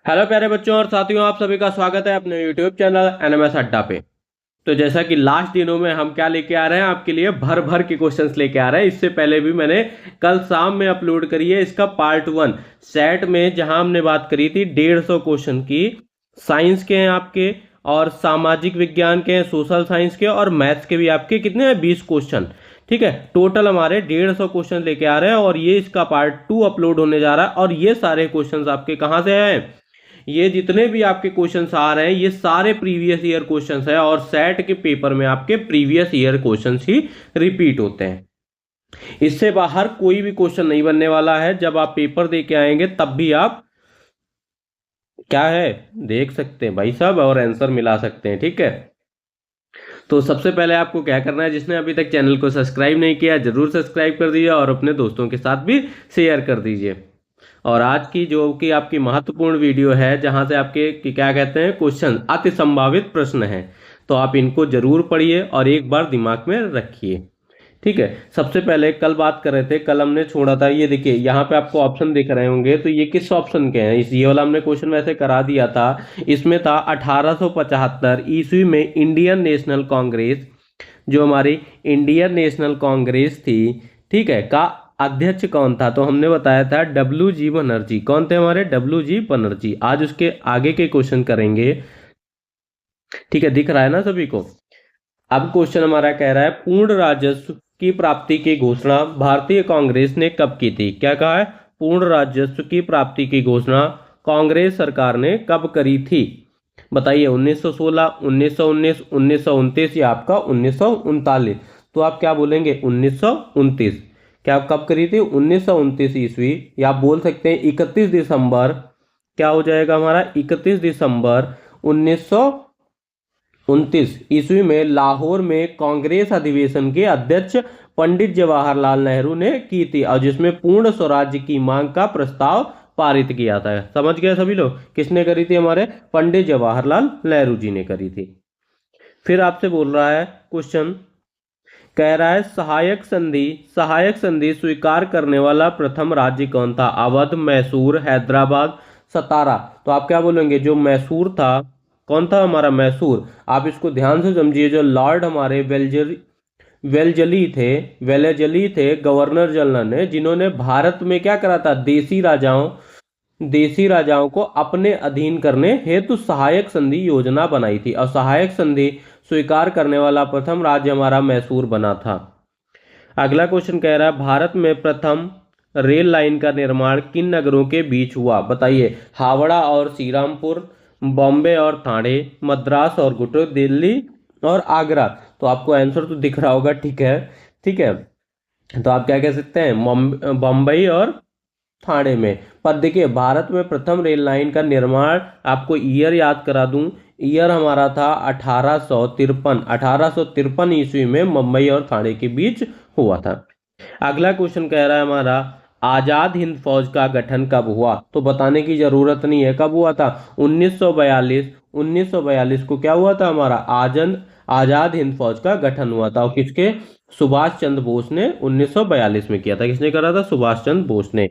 Hello प्यारे बच्चों और साथियों, आप सभी का स्वागत है अपने यूट्यूब चैनल एनएमएस अड्डा पे। तो जैसा कि लास्ट दिनों में हम क्या लेके आ रहे हैं आपके लिए, भर भर के क्वेश्चंस लेके आ रहे हैं। इससे पहले भी मैंने कल शाम में अपलोड करी है इसका पार्ट 1 सेट में, जहां हमने बात करी थी 150 क्वेश्चन की। साइंस के हैं आपके, और सामाजिक विज्ञान के हैं, सोशल साइंस के, और मैथ्स के भी आपके कितने हैं, 20 क्वेश्चन। ठीक है, टोटल हमारे 150 क्वेश्चन लेके आ रहे हैं और ये इसका पार्ट 2 अपलोड होने जा रहा है। और ये सारे क्वेश्चंस आपके कहां से हैं, ये जितने भी आपके क्वेश्चंस आ रहे हैं ये सारे प्रीवियस ईयर क्वेश्चंस है, और सेट के पेपर में आपके प्रीवियस ईयर क्वेश्चंस ही रिपीट होते हैं। इससे बाहर कोई भी क्वेश्चन नहीं बनने वाला है। जब आप पेपर दे के आएंगे तब भी आप क्या है देख सकते हैं भाई साहब, और आंसर मिला सकते हैं। ठीक है, तो सबसे पहले आपको क्या करना है, जिसने अभी तक चैनल को सब्सक्राइब नहीं किया जरूर सब्सक्राइब कर दीजिए और अपने दोस्तों के साथ भी शेयर कर दीजिए। और आज की जो कि आपकी महत्वपूर्ण वीडियो है, जहां से आपके क्या कहते हैं क्वेश्चन अति संभावित प्रश्न हैं, तो आप इनको जरूर पढ़िए और एक बार दिमाग में रखिए। ठीक है, सबसे पहले कल बात कर रहे थे, कल हमने छोड़ा था, ये देखिए यहाँ पे आपको ऑप्शन दिख रहे होंगे, तो ये किस ऑप्शन के हैं। इस ये वाला हमने क्वेश्चन वैसे करा दिया था। इसमें था 1875 ईस्वी में इंडियन नेशनल कांग्रेस, जो हमारी इंडियन नेशनल कांग्रेस थी, ठीक है, का अध्यक्ष कौन था। तो हमने बताया था डब्ल्यू जी बनर्जी। कौन थे हमारे, डब्ल्यू जी बनर्जी। आज उसके आगे के क्वेश्चन करेंगे। ठीक है, दिख रहा है ना सभी को। अब क्वेश्चन हमारा कह रहा है, पूर्ण राजस्व की प्राप्ति की घोषणा भारतीय कांग्रेस ने कब की थी। क्या कहा है, पूर्ण राजस्व की प्राप्ति की घोषणा कांग्रेस सरकार ने कब करी थी। बताइए, 1916, 1919, 1929 या आपका 1939। तो आप क्या बोलेंगे, 1929। क्या कब करी थी, 1929 ईस्वी, या आप बोल सकते हैं 31 दिसंबर। क्या हो जाएगा हमारा, 31 दिसंबर 1929 ईस्वी में लाहौर में कांग्रेस अधिवेशन के अध्यक्ष पंडित जवाहरलाल नेहरू ने की थी, और जिसमें पूर्ण स्वराज्य की मांग का प्रस्ताव पारित किया था। समझ गए सभी लोग, किसने करी थी, हमारे पंडित जवाहरलाल नेहरू जी ने करी थी। फिर आपसे बोल रहा है क्वेश्चन, कह रहा है सहायक संधि स्वीकार करने वाला प्रथम राज्य कौन था। अवध, मैसूर, हैदराबाद, सतारा। तो आप क्या बोलेंगे, जो मैसूर था, कौन था हमारा, मैसूर। आप इसको ध्यान से समझिए, जो लॉर्ड हमारे वेलेजली थे गवर्नर जनरल ने, जिन्होंने भारत में क्या करा था, देसी राजाओं को अपने अधीन करने हेतु सहायक संधि योजना बनाई थी, और सहायक संधि स्वीकार करने वाला प्रथम राज्य हमारा मैसूर बना था। अगला क्वेश्चन कह रहा है, भारत में प्रथम रेल लाइन का निर्माण किन नगरों के बीच हुआ। बताइए, हावड़ा और श्रीरामपुर, बॉम्बे और ठाणे, मद्रास और गुटो, दिल्ली और आगरा। तो आपको आंसर तो दिख रहा होगा, ठीक है। ठीक है, तो आप क्या कह सकते हैं, बम्बई और ठाणे में। पर देखिए, भारत में प्रथम रेल लाइन का निर्माण, आपको ईयर याद करा दूं, ईयर हमारा था 1853 ईस्वी में मुंबई और ठाणे के बीच हुआ था। अगला क्वेश्चन कह रहा है हमारा, आजाद हिंद फौज का गठन कब हुआ। तो बताने की जरूरत नहीं है, कब हुआ था, 1942। 1942 को क्या हुआ था हमारा, आजाद हिंद फौज का गठन हुआ था, और किसके, सुभाष चंद्र बोस ने 1942 में किया था। किसने करा था, सुभाष चंद्र बोस ने।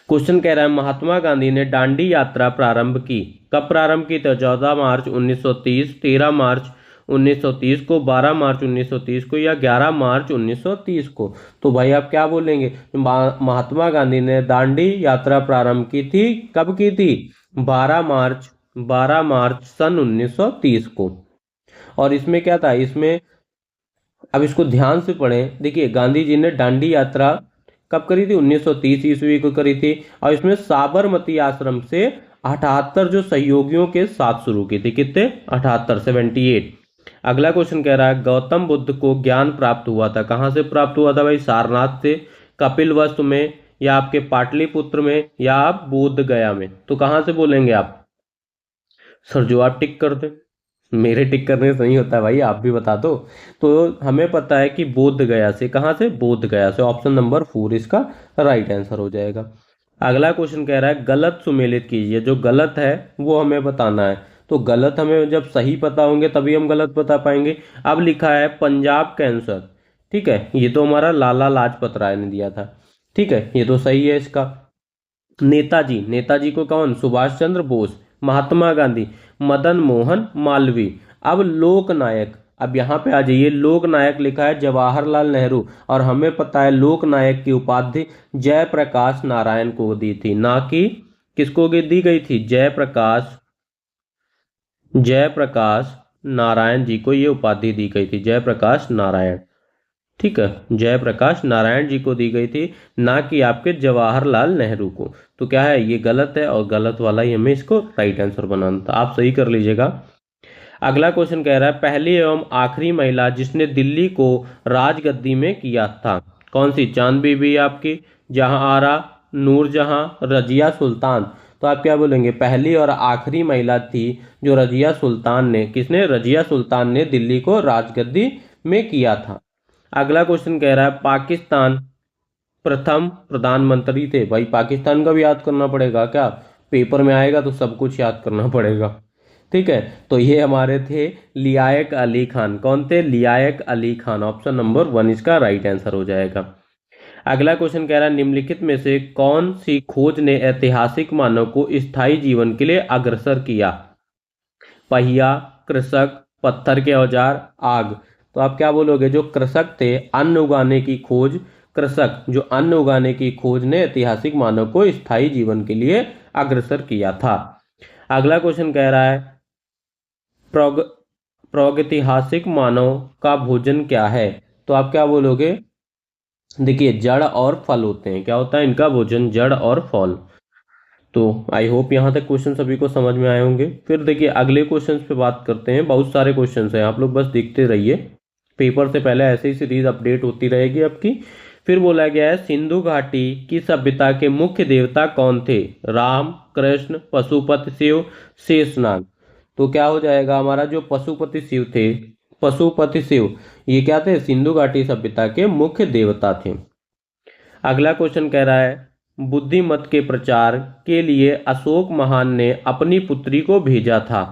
क्वेश्चन कह रहा है, महात्मा गांधी ने दांडी यात्रा प्रारंभ की, कब प्रारंभ की, तो 14 मार्च 1930, 13 मार्च 1930 को, 12 मार्च 1930 को, या 11 मार्च 1930 को। तो भाई आप क्या बोलेंगे, महात्मा गांधी ने दांडी यात्रा प्रारंभ की थी, कब की थी, 12 मार्च सन 1930 को। और इसमें क्या था, इसमें अब इसको ध्यान से पढ़ें। देखिए, गांधी जी ने दांडी यात्रा कब करी थी, 1930 ईस्वी को करी थी, और इसमें साबरमती आश्रम से 78 जो सहयोगियों के साथ शुरू की थी। कितने, 78, 78। अगला क्वेश्चन कह रहा है, गौतम बुद्ध को ज्ञान प्राप्त हुआ था, कहाँ से प्राप्त हुआ था भाई, सारनाथ से, कपिलवस्तु में, या आपके पाटलिपुत्र में, या आप बोध गया में। तो कहाँ से बोलेंगे आप, सर जो आप टिक कर दे, मेरे टिक करने से नहीं होता है भाई, आप भी बता दो। तो हमें पता है कि बोध गया से, कहाँ से, बोध गया से। ऑप्शन नंबर 4 इसका राइट आंसर हो जाएगा। अगला क्वेश्चन कह रहा है, गलत सुमेलित कीजिए। जो गलत है वो हमें बताना है। तो गलत हमें जब सही पता होंगे तभी हम गलत बता पाएंगे। अब लिखा है पंजाब कैंसर, ठीक है, ये तो हमारा लाला लाजपत राय ने दिया था। ठीक है, ये तो सही है इसका। नेताजी, नेताजी को कौन? सुभाष चंद्र बोस, महात्मा गांधी, मदन मोहन मालवीय। अब लोकनायक, अब यहाँ पे आ जाइए, लोकनायक लिखा है जवाहरलाल नेहरू, और हमें पता है लोकनायक की उपाधि जयप्रकाश नारायण को दी थी, ना कि किसको दी गई थी? जयप्रकाश नारायण जी को ये उपाधि दी गई थी, जयप्रकाश नारायण। ठीक है, जयप्रकाश नारायण जी को दी गई थी, ना कि आपके जवाहरलाल नेहरू को। तो क्या है, ये गलत है, और गलत वाला ही हमें इसको राइट आंसर बनाना था। आप सही कर लीजिएगा। अगला क्वेश्चन कह रहा है, पहली एवं आखिरी महिला जिसने दिल्ली को राजगद्दी में किया था, कौन सी? चांद बीबी आपकी, जहां आरा, नूरजहां, रजिया सुल्तान। तो आप क्या बोलेंगे? पहली और आखिरी महिला थी जो रजिया सुल्तान ने, किसने? रजिया सुल्तान ने दिल्ली को राजगद्दी में किया था। अगला क्वेश्चन कह रहा है, पाकिस्तान प्रथम प्रधानमंत्री थे। भाई पाकिस्तान का भी याद करना पड़ेगा क्या? पेपर में आएगा तो सब कुछ याद करना पड़ेगा। ठीक है, तो ये हमारे थे लियाकत अली खान। कौन थे? लियाकत अली खान। ऑप्शन नंबर 1 इसका राइट आंसर हो जाएगा। अगला क्वेश्चन कह रहा है, निम्नलिखित में से कौन सी खोज ने ऐतिहासिक मानव को स्थायी जीवन के लिए अग्रसर किया? पहिया, कृषक, पत्थर के औजार, आग। तो आप क्या बोलोगे? जो कृषक थे, अन्न उगाने की खोज, कृषक जो अन्न उगाने की खोज ने ऐतिहासिक मानव को स्थायी जीवन के लिए अग्रसर किया था। अगला क्वेश्चन कह रहा है, प्रागैतिहासिक मानव का भोजन क्या है? तो आप क्या बोलोगे? देखिए, जड़ और फल होते हैं। क्या होता है इनका भोजन? जड़ और फल। तो आई होप यहाँ तक क्वेश्चन सभी को समझ में आए होंगे। फिर देखिए अगले क्वेश्चन पे बात करते हैं। बहुत सारे क्वेश्चन हैं, आप लोग बस देखते रहिए। पेपर से पहले ऐसे ही सीरीज अपडेट होती रहेगी आपकी। फिर बोला गया है, सिंधु घाटी की सभ्यता के मुख्य देवता कौन थे? राम, कृष्ण, पशुपति शिव, शेषनाग। तो क्या हो जाएगा हमारा? जो पशुपति शिव थे, पशुपति शिव, ये क्या थे? सिंधु घाटी सभ्यता के मुख्य देवता थे। अगला क्वेश्चन कह रहा है, बुद्धि मत के प्रचार के लिए अशोक महान ने अपनी पुत्री को भेजा था।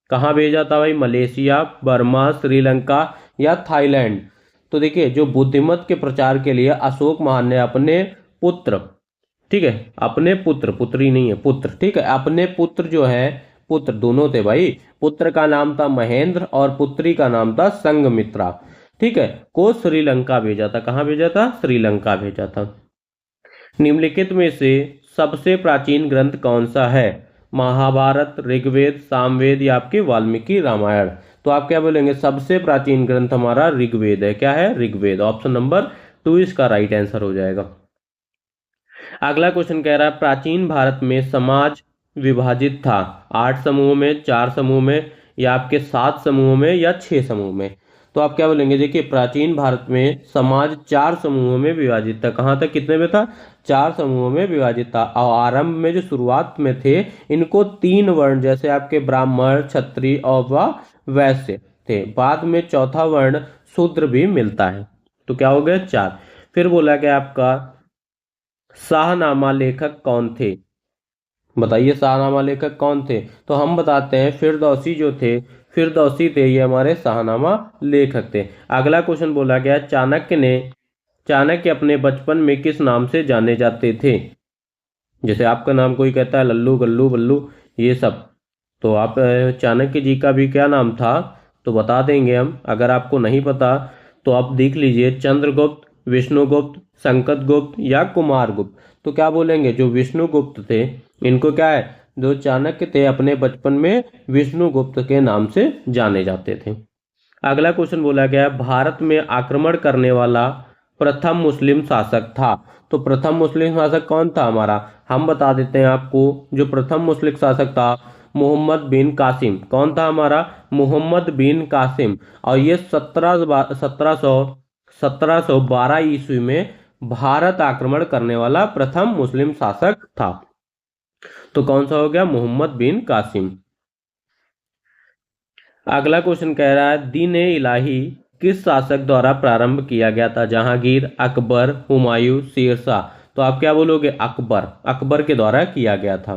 कहाँ भेजा था भाई? मलेशिया, बर्मा, श्रीलंका या थाईलैंड। तो देखिए, जो बुद्धिमत के प्रचार के लिए अशोक महान ने अपने पुत्र, ठीक है, अपने पुत्र, पुत्री नहीं है, पुत्र, ठीक है, अपने पुत्र जो है, पुत्र दोनों थे भाई, पुत्र का नाम था महेंद्र और पुत्री का नाम था संघमित्रा, ठीक है, को श्रीलंका भेजा था। कहाँ भेजा था? श्रीलंका भेजा था। निम्नलिखित में से सबसे प्राचीन ग्रंथ कौन सा है? महाभारत, ऋग्वेद, सामवेद या आपके वाल्मीकि रामायण। तो आप क्या बोलेंगे? सबसे प्राचीन ग्रंथ हमारा ऋग्वेद है। क्या है? ऋग्वेद। ऑप्शन नंबर 2 इसका राइट आंसर हो जाएगा। अगला क्वेश्चन कह रहा है, प्राचीन भारत में समाज विभाजित था 8 समूहों में, 4 समूह में, या आपके 7 समूहों में, या 6 समूह में। तो आप क्या बोलेंगे? देखिए, प्राचीन भारत में समाज 4 समूहों में विभाजित था। कहाँ तक? कितने में था? 4 समूहों में विभाजित था। और आरंभ में जो शुरुआत में थे, इनको 3 वर्ण, जैसे आपके ब्राह्मण, क्षत्रिय और वैश्य थे। बाद में चौथा वर्ण शूद्र भी मिलता है। तो क्या हो गया? 4। फिर बोला गया आपका, शाहनामा लेखक कौन थे? बताइए, शाहनामा लेखक कौन थे? तो हम बताते हैं, फिरदौसी जो थे, फिरदौसी थे, ये हमारे शाहनामा लेखक थे। अगला क्वेश्चन बोला गया, चाणक्य अपने बचपन में किस नाम से जाने जाते थे? जैसे आपका नाम कोई कहता है लल्लू, गल्लू, बल्लू, ये सब, तो आप चाणक्य जी का भी क्या नाम था? तो बता देंगे हम। अगर आपको नहीं पता तो आप देख लीजिए, चंद्रगुप्त, विष्णुगुप्त, संकटगुप्त या कुमारगुप्त। तो क्या बोलेंगे? जो विष्णुगुप्त थे, इनको क्या है, जो चाणक्य थे, अपने बचपन में विष्णुगुप्त के नाम से जाने जाते थे। अगला क्वेश्चन बोला गया, भारत में आक्रमण करने वाला प्रथम मुस्लिम शासक था। तो प्रथम मुस्लिम शासक कौन था हमारा? हम बता देते हैं आपको। जो प्रथम मुस्लिम शासक था, मोहम्मद बिन कासिम। कौन था हमारा? मोहम्मद बिन कासिम। और ये 1712 ईस्वी में भारत आक्रमण करने वाला प्रथम मुस्लिम शासक था। तो कौन सा हो गया? मोहम्मद बिन कासिम। अगला क्वेश्चन कह रहा है, दीन ए इलाही किस शासक द्वारा प्रारंभ किया गया था? जहांगीर, अकबर, हुमायूं, शेरशाह। तो आप क्या बोलोगे? अकबर। अकबर के द्वारा किया गया था।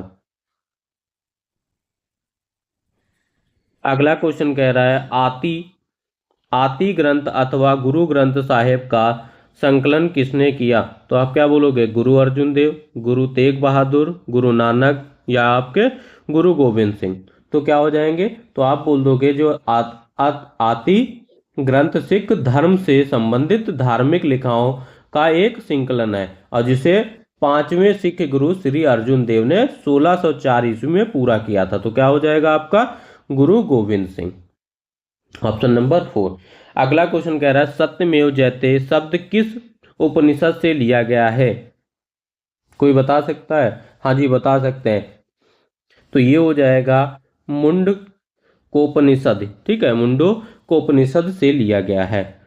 अगला क्वेश्चन कह रहा है, आती ग्रंथ अथवा गुरु ग्रंथ साहिब का संकलन किसने किया? तो आप क्या बोलोगे? गुरु अर्जुन देव, गुरु तेग बहादुर, गुरु नानक या आपके गुरु गोविंद सिंह। तो क्या हो जाएंगे? तो आप बोल दोगे जो आदि ग्रंथ सिख धर्म से संबंधित धार्मिक लिखाओं का एक संकलन है और जिसे पांचवें सिख गुरु श्री अर्जुन देव ने 1604 ईस्वी में पूरा किया था। तो क्या हो जाएगा आपका? गुरु गोविंद सिंह। Option number 4। अगला क्वेश्चन कह रहा है सत्यमेव जयते शब्द किस उपनिषद से लिया गया है? कोई बता सकता है? हाँ जी, बता सकते हैं। तो ये हो जाएगा मुंडकोपनिषद। ठीक है, मुंडकोपनिषद से लिया गया है।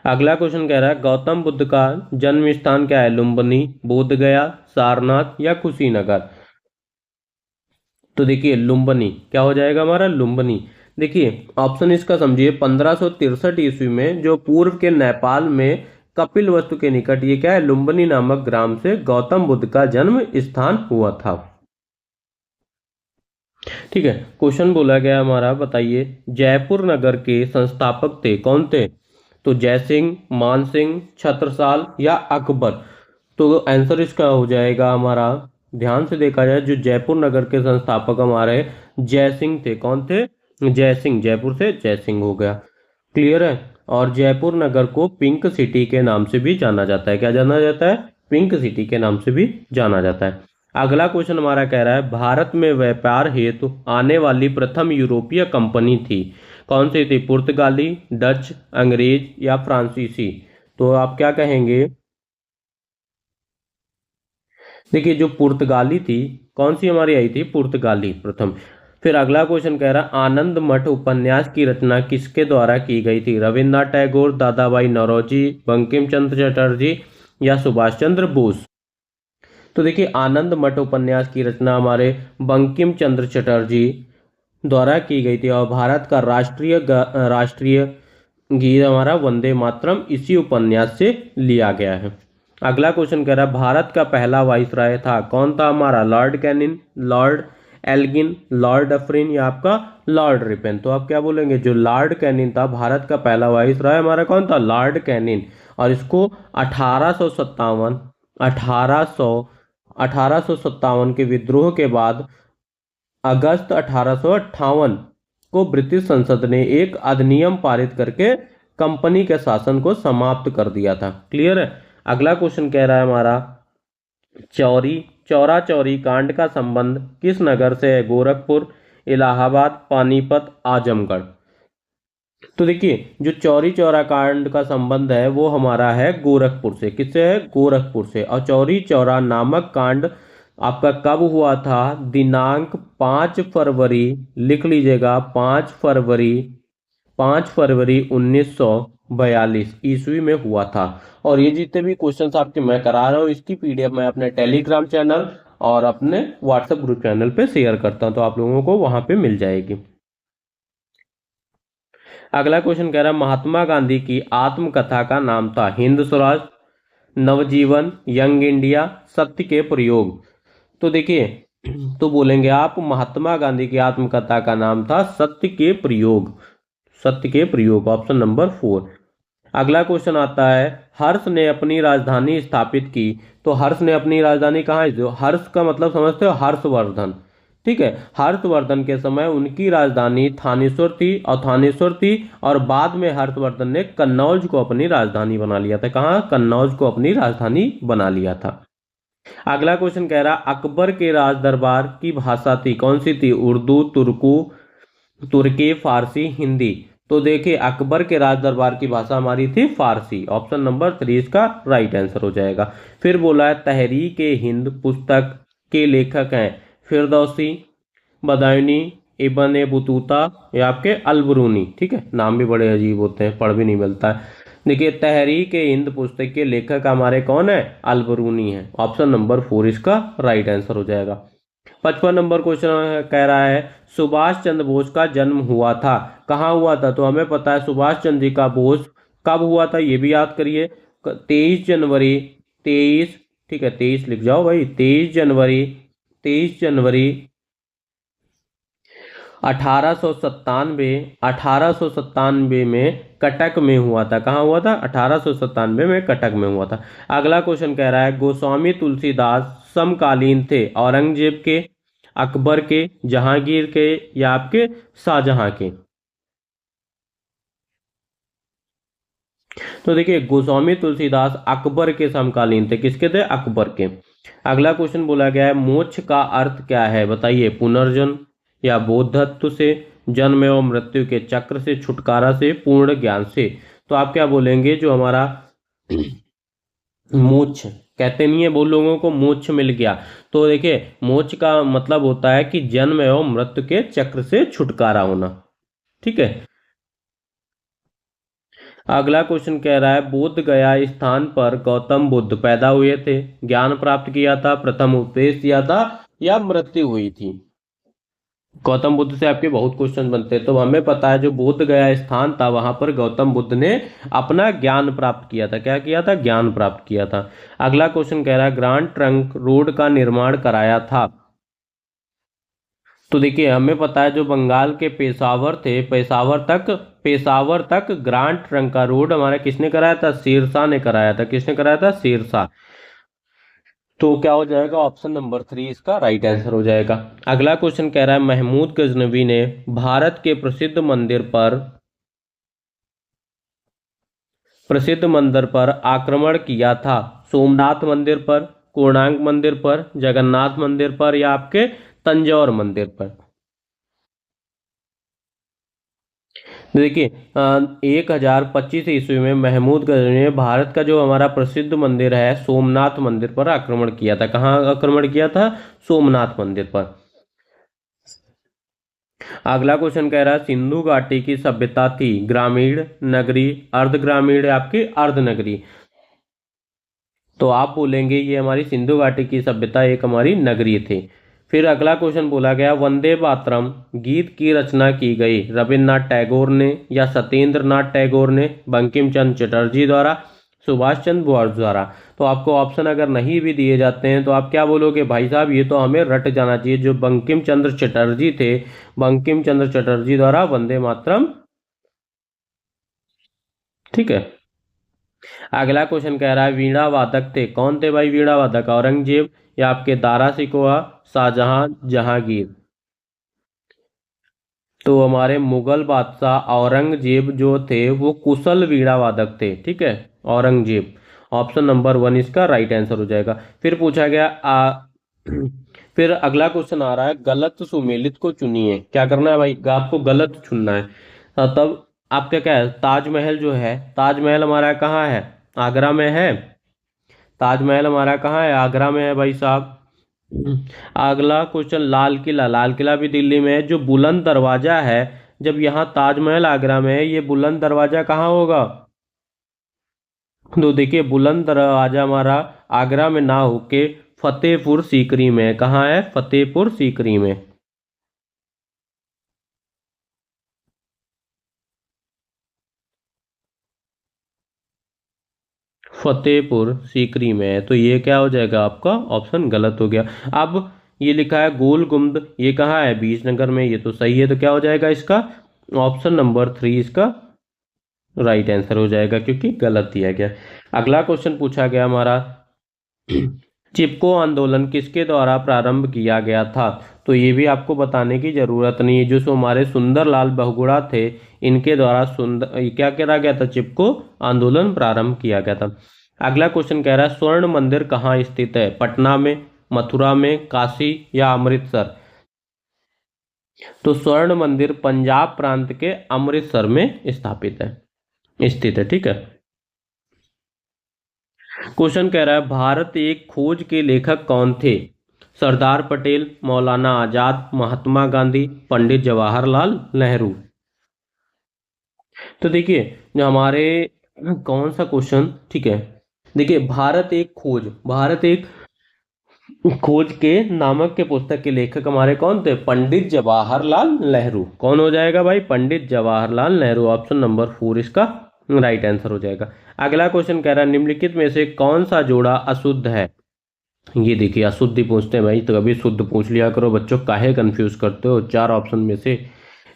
अगला क्वेश्चन कह रहा है गौतम बुद्ध का जन्म स्थान क्या है? लुम्बिनी, बोधगया, सारनाथ या कुशीनगर। तो देखिए लुम्बिनी, क्या हो जाएगा हमारा? लुम्बिनी। देखिए ऑप्शन इसका समझिए 1563 ईस्वी में जो पूर्व के नेपाल में कपिल वस्तु के निकट ये क्या है? लुम्बिनी नामक ग्राम से गौतम बुद्ध का जन्म स्थान हुआ था। ठीक है, क्वेश्चन बोला गया हमारा, बताइए जयपुर नगर के संस्थापक थे, कौन थे? तो जयसिंह, मानसिंह, छत्रसाल या अकबर। तो आंसर इसका हो जाएगा हमारा, ध्यान से देखा जाए, जो जयपुर नगर के संस्थापक हमारे जयसिंह थे। कौन थे? जयसिंह। जयपुर से जयसिंह हो गया। क्लियर है। और जयपुर नगर को पिंक सिटी के नाम से भी जाना जाता है। क्या जाना जाता है? पिंक सिटी के नाम से भी जाना जाता है। अगला क्वेश्चन हमारा कह रहा है भारत में व्यापार हेतु आने वाली प्रथम यूरोपीय कंपनी थी, कौन सी थी? पुर्तगाली, डच, अंग्रेज या फ्रांसीसी। तो आप क्या कहेंगे? देखिए जो पुर्तगाली थी, कौन सी हमारी आई थी? पुर्तगाली प्रथम। फिर अगला क्वेश्चन कह रहा आनंद मठ उपन्यास की रचना किसके द्वारा की गई थी? रविन्द्रनाथ टैगोर, दादाभाई नौरोजी, बंकिम चंद्र चटर्जी या सुभाष चंद्र बोस। तो देखिए आनंद मठ उपन्यास की रचना हमारे बंकिम चंद्र चटर्जी द्वारा की गई थी और भारत का राष्ट्रीय गीत हमारा वंदे मातरम इसी उपन्यास से लिया गया है। अगला क्वेश्चन कह रहा है भारत का पहला वाइसराय था, कौन था हमारा? Lord Canning, Lord Elgin, Lord Dufferin या आपका लॉर्ड रिपेन। तो आप क्या बोलेंगे? जो लॉर्ड कैनिंग था भारत का पहला वाइसराय हमारा, कौन था? Lord Canning. और इसको 1857 के विद्रोह के बाद अगस्त 1858 को ब्रिटिश संसद ने एक अधिनियम पारित करके कंपनी के शासन को समाप्त कर दिया था। क्लियर है। अगला क्वेश्चन कह रहा है हमारा चौरा चौरी कांड का संबंध किस नगर से है? गोरखपुर, इलाहाबाद, पानीपत, आजमगढ़। तो देखिए जो चौरी चौरा कांड का संबंध है वो हमारा है गोरखपुर से। किससे है? गोरखपुर से। और चौरी चौरा नामक कांड आपका कब हुआ था? दिनांक 5 फरवरी, लिख लीजिएगा, 5 फरवरी 1942 ईस्वी में हुआ था। और ये जितने भी क्वेश्चंस आपके मैं करा रहा हूँ इसकी पीडीएफ मैं अपने टेलीग्राम चैनल और अपने व्हाट्सएप ग्रुप चैनल पे शेयर करता हूँ, तो आप लोगों को वहां पे मिल जाएगी। अगला क्वेश्चन कह रहा है महात्मा गांधी की आत्मकथा का नाम था? हिंद स्वराज, नवजीवन, यंग इंडिया, सत्य के प्रयोग। तो देखिए तो बोलेंगे आप महात्मा गांधी की आत्मकथा का नाम था सत्य के प्रयोग। सत्य के प्रयोग, ऑप्शन नंबर 4। अगला क्वेश्चन आता है हर्ष ने अपनी राजधानी स्थापित की। तो हर्ष ने अपनी राजधानी कहाँ है? जो हर्ष का मतलब समझते हो? हर्षवर्धन। ठीक है, हर्षवर्धन के समय उनकी राजधानी थानेश्वर थी और बाद में हर्षवर्धन ने कन्नौज को अपनी राजधानी बना लिया था। कहाँ? कन्नौज को अपनी राजधानी बना लिया था। अगला क्वेश्चन कह रहा अकबर के राज दरबार की भाषा थी, कौन सी थी? उर्दू, तुर्की, फारसी, हिंदी। तो देखिए अकबर के राज दरबार की भाषा हमारी थी फारसी। ऑप्शन नंबर 3 इसका राइट आंसर हो जाएगा। फिर बोला है तहरीक हिंद पुस्तक के लेखक हैं फिरदौसी, बदायूनी, इब्न बतूता या आपके अलबरूनी। ठीक है, नाम भी बड़े अजीब होते हैं, पढ़ भी नहीं मिलता है। देखिए तहरीक हिंद पुस्तक के लेखक हमारे कौन है? अलबरूनी है। ऑप्शन नंबर 4 इसका राइट आंसर हो जाएगा। 55 नंबर क्वेश्चन कह रहा है सुभाष चंद्र बोस का जन्म हुआ था, कहाँ हुआ था? तो हमें पता है सुभाष चंद्र जी का बोस कब हुआ था, ये भी याद करिए। 23 जनवरी 23, ठीक है 23 लिख जाओ भाई, 23 जनवरी 1897 में कटक में हुआ था। कहाँ हुआ था? 1897 में कटक में हुआ था। अगला क्वेश्चन कह रहा है गोस्वामी तुलसीदास समकालीन थे औरंगजेब के, अकबर के, जहांगीर के या आपके शाहजहां के। तो देखिए गोस्वामी तुलसीदास अकबर के समकालीन थे। किसके थे? अकबर के। अगला क्वेश्चन बोला गया है मोक्ष का अर्थ क्या है? बताइए। पुनर्जन्म या बोधत्व से, जन्म एवं मृत्यु के चक्र से, छुटकारा से, पूर्ण ज्ञान से। तो आप क्या बोलेंगे? जो हमारा मोक्ष कहते नहीं है बहुत लोगों को मोक्ष मिल गया। तो देखिए मोक्ष का मतलब होता है कि जन्म एवं मृत्यु के चक्र से छुटकारा होना। ठीक है। अगला क्वेश्चन कह रहा है बोध गया स्थान पर गौतम बुद्ध पैदा हुए थे, ज्ञान प्राप्त किया था, प्रथम उपदेश दिया था या मृत्यु हुई थी। गौतम बुद्ध से आपके बहुत क्वेश्चन बनते हैं। तो हमें पता है जो बोध गया स्थान था वहां पर गौतम बुद्ध ने अपना ज्ञान प्राप्त किया था। क्या किया था? ज्ञान प्राप्त किया था। अगला क्वेश्चन कह रहा है ग्रांड ट्रंक रोड का निर्माण कराया था। तो देखिए हमें पता है जो बंगाल के पेशावर थे, पेशावर तक ग्रांड ट्रंक का रोड हमारा किसने कराया था? शेरशाह ने कराया था। किसने कराया था? शेरशाह। तो क्या हो जाएगा? ऑप्शन नंबर 3 इसका राइट आंसर हो जाएगा। अगला क्वेश्चन कह रहा है महमूद गजनवी ने भारत के प्रसिद्ध मंदिर पर आक्रमण किया था। सोमनाथ मंदिर पर, कोणार्क मंदिर पर, जगन्नाथ मंदिर पर या आपके तंजौर मंदिर पर। देखिए 1025 ईस्वी में महमूद गजनवी ने भारत का जो हमारा प्रसिद्ध मंदिर है सोमनाथ मंदिर पर आक्रमण किया था। कहाँ आक्रमण किया था? सोमनाथ मंदिर पर। अगला क्वेश्चन कह रहा है सिंधु घाटी की सभ्यता थी ग्रामीण, नगरी, अर्ध ग्रामीण या आपकी अर्ध नगरी। तो आप बोलेंगे ये हमारी सिंधु घाटी की सभ्यता एक हमारी नगरी थी। फिर अगला क्वेश्चन बोला गया वंदे मातरम गीत की रचना की गई रविन्द्रनाथ टैगोर ने या सत्येंद्र नाथ टैगोर ने, बंकिम चंद्र चटर्जी द्वारा, सुभाष चंद्र बोस द्वारा। तो आपको ऑप्शन अगर नहीं भी दिए जाते हैं तो आप क्या बोलोगे? भाई साहब ये तो हमें रट जाना चाहिए। जो बंकिम चंद्र चटर्जी थे, बंकिम चंद्र चटर्जी द्वारा वंदे मातरम। ठीक है। अगला क्वेश्चन कह रहा है वीणा वादक थे। कौन थे भाई वीणा वादक? औरंगजेब या आपके दारा सिकोहा, शाहजहां, जहांगीर। तो हमारे मुगल बादशाह औरंगजेब जो थे वो कुशल वीणा वादक थे। ठीक है, औरंगजेब। ऑप्शन नंबर 1 इसका राइट आंसर हो जाएगा। फिर पूछा गया फिर अगला क्वेश्चन आ रहा है गलत सुमेलित को चुनिए। क्या करना है भाई? आपको गलत चुनना है। तब आपका क्या है? ताजमहल जो है, ताजमहल हमारा कहाँ है? आगरा में है। ताजमहल हमारा कहाँ है? आगरा में है भाई साहब। अगला क्वेश्चन लाल किला, लाल किला भी दिल्ली में है। जो बुलंद दरवाजा है, जब यहाँ ताजमहल आगरा में है, ये बुलंद दरवाजा कहाँ होगा? तो देखिए बुलंद दरवाजा हमारा आगरा में ना होके फतेहपुर सीकरी में है। कहाँ है? फतेहपुर सीकरी में। फतेहपुर सीकरी में है। तो ये क्या हो जाएगा? आपका ऑप्शन गलत हो गया। अब ये लिखा है गोल गुम्बद, ये कहाँ है? बीजनगर में। ये तो सही है। तो क्या हो जाएगा इसका? ऑप्शन नंबर 3 इसका राइट आंसर हो जाएगा क्योंकि गलत दिया गया। अगला क्वेश्चन पूछा गया हमारा चिपको आंदोलन किसके द्वारा प्रारंभ किया गया था? तो ये भी आपको बताने की जरूरत नहीं है। जो हमारे सुंदरलाल बहुगुणा थे इनके द्वारा क्या करा गया था? चिपको आंदोलन प्रारंभ किया गया था। अगला क्वेश्चन कह रहा है स्वर्ण मंदिर कहाँ स्थित है? पटना में, मथुरा में, काशी या अमृतसर। तो स्वर्ण मंदिर पंजाब प्रांत के अमृतसर में स्थापित है, स्थित है। ठीक है। क्वेश्चन कह रहा है भारत एक खोज के लेखक कौन थे? सरदार पटेल, मौलाना आजाद, महात्मा गांधी, पंडित जवाहरलाल नेहरू। तो देखिए जो हमारे कौन सा क्वेश्चन? ठीक है। देखिए भारत एक खोज के नामक के पुस्तक के लेखक हमारे कौन थे? पंडित जवाहरलाल नेहरू। कौन हो जाएगा भाई? पंडित जवाहरलाल नेहरू। ऑप्शन नंबर 4 इसका राइट आंसर हो जाएगा। अगला क्वेश्चन कह रहा है निम्नलिखित में से कौन सा जोड़ा अशुद्ध है? ये देखिए अशुद्धि पूछते हैं भाई, तो कभी शुद्ध पूछ लिया करो बच्चों, काहे कंफ्यूज करते हो चार ऑप्शन में से।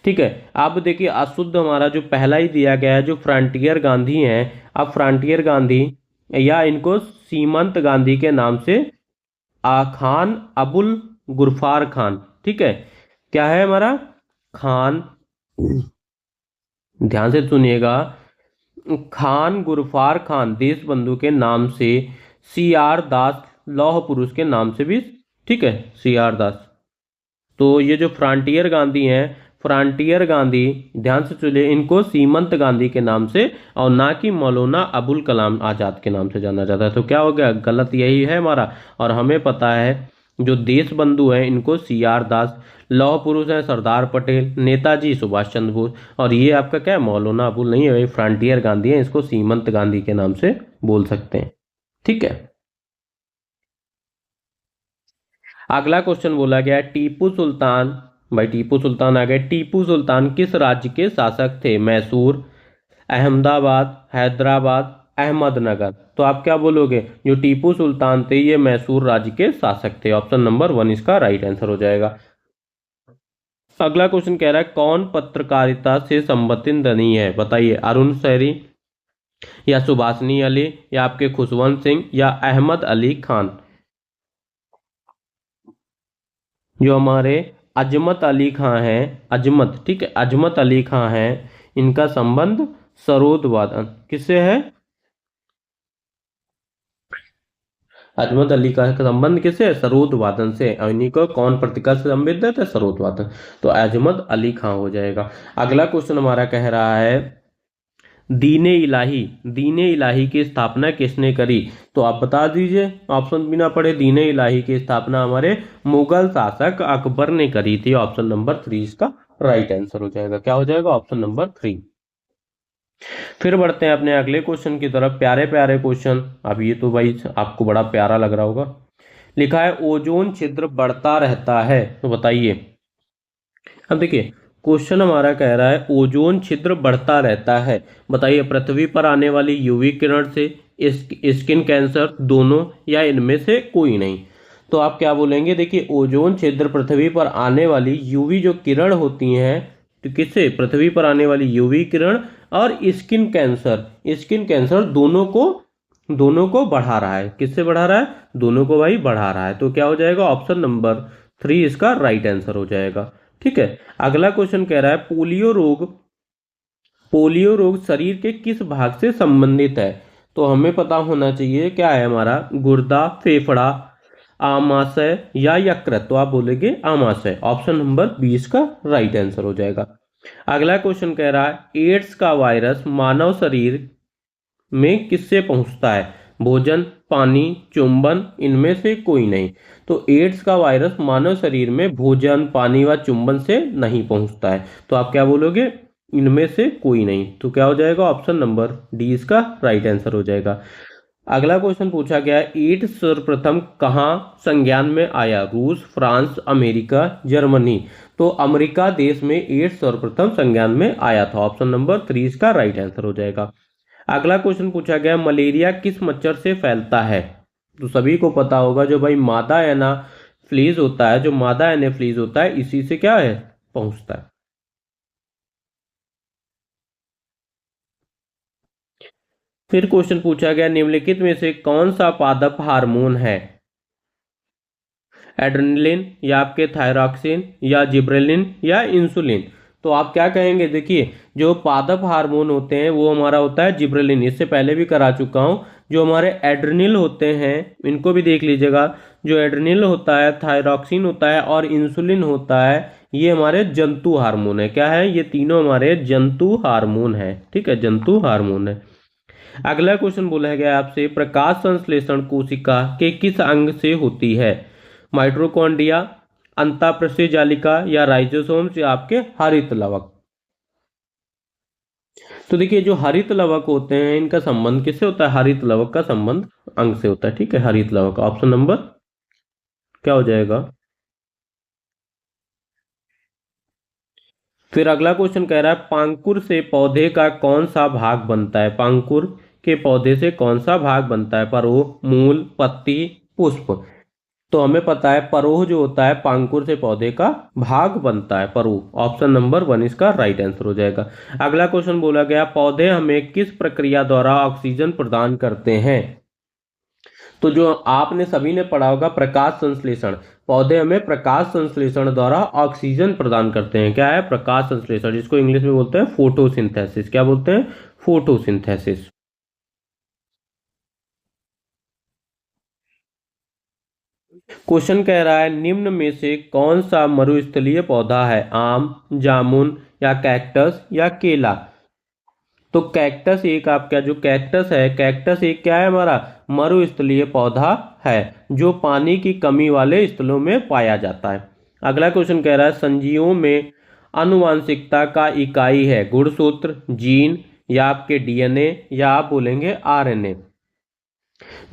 ठीक है, अब देखिए अशुद्ध हमारा जो पहला ही दिया गया है, जो फ्रंटियर गांधी हैं। अब फ्रंटियर गांधी या इनको सीमंत गांधी के नाम से खान अबुल गुरफार खान, ठीक है, क्या है हमारा खान, ध्यान से सुनिएगा, खान गुरफार खान देश बंधु के नाम से, सी आर दास लौह पुरुष के नाम से भी, ठीक है, सी आर दास। तो ये जो फ्रंटियर गांधी हैं, फ्रंटियर गांधी, ध्यान से सुनिए, इनको सीमंत गांधी के नाम से और ना कि मौलाना अबुल कलाम आजाद के नाम से जाना जाता है। तो क्या हो गया, गलत यही है हमारा। और हमें पता है जो देश बंधु हैं इनको सी आर दास, लौह पुरुष हैं सरदार पटेल, नेताजी सुभाष चंद्र बोस, और ये आपका क्या है, मौलाना अबुल नहीं है, फ्रंटियर गांधी है, इसको सीमंत गांधी के नाम से बोल सकते हैं। ठीक है, अगला क्वेश्चन बोला गया है टीपू सुल्तान, भाई टीपू सुल्तान आ गए, टीपू सुल्तान किस राज्य के शासक थे, मैसूर, अहमदाबाद, हैदराबाद, अहमदनगर। तो आप क्या बोलोगे, जो टीपू सुल्तान थे ये मैसूर राज्य के शासक थे। ऑप्शन नंबर 1 इसका राइट आंसर हो जाएगा। अगला क्वेश्चन कह रहा है कौन पत्रकारिता से संबंधित नहीं है, बताइए, अरुण शहरी या सुभाषनी अली या आपके खुशवंत सिंह या अहमद अली खान। जो हमारे अजमत अली खां हैं, अजमत, ठीक है, अजमत अली खां हैं, इनका संबंध सरोद वादन किससे है, अजमत अली का संबंध किससे है, सरोद वादन से। और इन्हीं को कौन पत्रिका से संबंधित है, सरोद वादन। तो अजमत अली खां हो जाएगा। अगला क्वेश्चन हमारा कह रहा है दीने इलाही, दीने इलाही की स्थापना किसने करी। तो आप बता दीजिए ऑप्शन बिना पढ़े, दीने इलाही की स्थापना हमारे मुगल शासक अकबर ने करी थी। ऑप्शन नंबर 3 इसका राइट आंसर हो जाएगा। क्या हो जाएगा, ऑप्शन नंबर 3। फिर बढ़ते हैं अपने अगले क्वेश्चन की तरफ, प्यारे प्यारे क्वेश्चन। अब ये तो भाई आपको बड़ा प्यारा लग रहा होगा। लिखा है ओजोन छिद्र बढ़ता रहता है, तो बताइए। अब देखिए क्वेश्चन हमारा कह रहा है ओजोन छिद्र बढ़ता रहता है, बताइए पृथ्वी पर आने वाली यूवी किरण से, स्किन कैंसर, दोनों, या इनमें से कोई नहीं। तो आप क्या बोलेंगे, देखिए ओजोन छिद्र पृथ्वी पर आने वाली यूवी जो किरण होती हैं, तो किससे, पृथ्वी पर आने वाली यूवी किरण और स्किन कैंसर, स्किन कैंसर दोनों को बढ़ा रहा है। किससे बढ़ा रहा है, दोनों को भाई बढ़ा रहा है। तो क्या हो जाएगा, ऑप्शन नंबर 3 इसका राइट आंसर हो जाएगा। ठीक है, अगला क्वेश्चन कह रहा है पोलियो रोग शरीर के किस भाग से संबंधित है। तो हमें पता होना चाहिए क्या है हमारा, गुर्दा, फेफड़ा, आमाशय या यकृत। तो आप बोलेंगे आमाशय। ऑप्शन नंबर 20 का राइट आंसर हो जाएगा। अगला क्वेश्चन कह रहा है एड्स का वायरस मानव शरीर में किससे पहुंचता है, भोजन, पानी, चुंबन, इनमें से कोई नहीं। तो एड्स का वायरस मानव शरीर में भोजन, पानी व चुंबन से नहीं पहुंचता है। तो आप क्या बोलोगे, इनमें से कोई नहीं। तो क्या हो जाएगा, ऑप्शन नंबर डी इसका राइट आंसर हो जाएगा। अगला क्वेश्चन पूछा गया है एड्स सर्वप्रथम कहाँ संज्ञान में आया, रूस, फ्रांस, अमेरिका, जर्मनी। तो अमेरिका देश में एड्स सर्वप्रथम संज्ञान में आया था। ऑप्शन नंबर 3 इसका राइट आंसर हो जाएगा। अगला क्वेश्चन पूछा गया मलेरिया किस मच्छर से फैलता है। तो सभी को पता होगा जो भाई मादा एनाफ्लीज होता है, जो मादा एनाफ्लीज होता है इसी से क्या है, पहुंचता है। फिर क्वेश्चन पूछा गया निम्नलिखित में से कौन सा पादप हार्मोन है, एड्रेनलिन या आपके थायरॉक्सिन या जिब्रेलिन या इंसुलिन। तो आप क्या कहेंगे, देखिए जो पादप हार्मोन होते हैं वो हमारा होता है जिब्रेलिन, इससे पहले भी करा चुका हूं। जो हमारे एड्रेनल होते हैं इनको भी देख लीजिएगा, जो एड्रेनल होता है, थायरॉक्सिन होता है और इंसुलिन होता है, ये हमारे जंतु हार्मोन है। क्या है, ये तीनों हमारे जंतु हार्मोन है। ठीक है, जंतु हार्मोन है। अगला क्वेश्चन बोला गया आपसे प्रकाश संश्लेषण कोशिका के किस अंग से होती है, माइटोकॉन्ड्रिया, अंतःप्राशी जालिका या राइजोसोम्स या आपके हरित लवक। तो देखिए जो हरित लवक होते हैं इनका संबंध किससे होता है, हरित लवक का संबंध अंग से होता है। ठीक है, हरित लवक। ऑप्शन नंबर क्या हो जाएगा। फिर अगला क्वेश्चन कह रहा है पांकुर से पौधे का कौन सा भाग बनता है, पांकुर के पौधे से कौन सा भाग बनता है, परो, मूल, पत्ती, पुष्प। तो हमें पता है परोह जो होता है पांकुर से पौधे का भाग बनता है, परोह। ऑप्शन नंबर 1 इसका राइट आंसर हो जाएगा। अगला क्वेश्चन बोला गया, पौधे हमें किस प्रक्रिया द्वारा ऑक्सीजन प्रदान करते हैं? तो जो आपने सभी ने पढ़ा होगा प्रकाश संश्लेषण। पौधे हमें प्रकाश संश्लेषण द्वारा ऑक्सीजन प्रदान करते हैं। क्या है? प्रकाश संश्लेषण, जिसको इंग्लिश में बोलते हैं फोटोसिंथेसिस। क्या बोलते हैं? फोटोसिंथेसिस। क्वेश्चन कह रहा है, निम्न में से कौन सा मरुस्थलीय पौधा है? आम, जामुन या कैक्टस या केला? तो कैक्टस एक आपका जो कैक्टस है, कैक्टस एक क्या है हमारा मरुस्थलीय पौधा है जो पानी की कमी वाले स्थलों में पाया जाता है। अगला क्वेश्चन कह रहा है, संजीवों में आनुवांशिकता का इकाई है गुणसूत्र, जीन या आपके डीएनए या आप बोलेंगे आरएनए?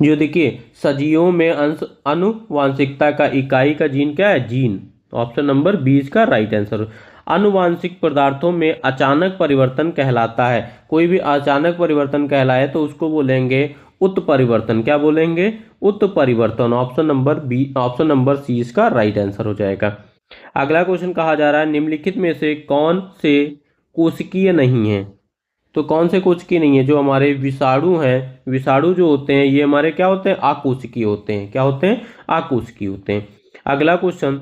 जो देखिए सजीवों में अंश आनुवांशिकता का इकाई का जीन क्या है? जीन। ऑप्शन नंबर 20 का राइट आंसर। आनुवांशिक पदार्थों में अचानक परिवर्तन कहलाता है। कोई भी अचानक परिवर्तन कहलाए तो उसको बोलेंगे उत्परिवर्तन। क्या बोलेंगे? उत्परिवर्तन। Option number B, option number C इसका राइट आंसर हो जाएगा। अगला क्वेश्चन कहा जा रहा है, निम्नलिखित में से कौन से कोशिकीय नहीं है? तो कौन से कोशिकीय नहीं है? जो हमारे विषाणु हैं, विषाणु जो होते हैं ये हमारे क्या होते हैं? आकोशिकीय होते हैं। क्या होते हैं? आकोशिकीय होते हैं। अगला क्वेश्चन,